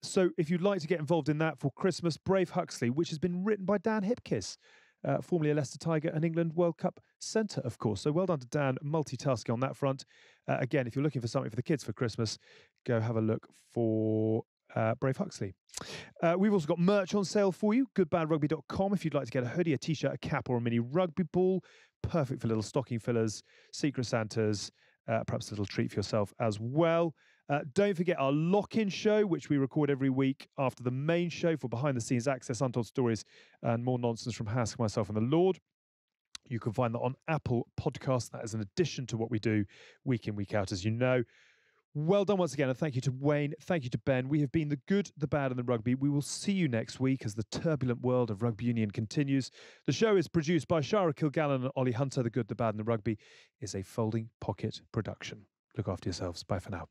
So if you'd like to get involved in that for Christmas, Brave Huxley, which has been written by Dan Hipkiss, formerly a Leicester Tiger and England World Cup centre, of course. So well done to Dan, multitasking on that front. Again, if you're looking for something for the kids for Christmas, go have a look for Brave Huxley. We've also got merch on sale for you, goodbadrugby.com, if you'd like to get a hoodie, a t-shirt, a cap or a mini rugby ball. Perfect for little stocking fillers, Secret Santas, perhaps a little treat for yourself as well. Don't forget our lock-in show, which we record every week after the main show for behind-the-scenes access, untold stories, and more nonsense from Hask, myself, and the Lord. You can find that on Apple Podcasts. That is an addition to what we do week in, week out, as you know. Well done once again, and thank you to Wayne. Thank you to Ben. We have been the good, the bad, and the rugby. We will see you next week as the turbulent world of rugby union continues. The show is produced by Shara Kilgallen and Ollie Hunter. The Good, the Bad, and the Rugby is a Folding Pocket production. Look after yourselves. Bye for now.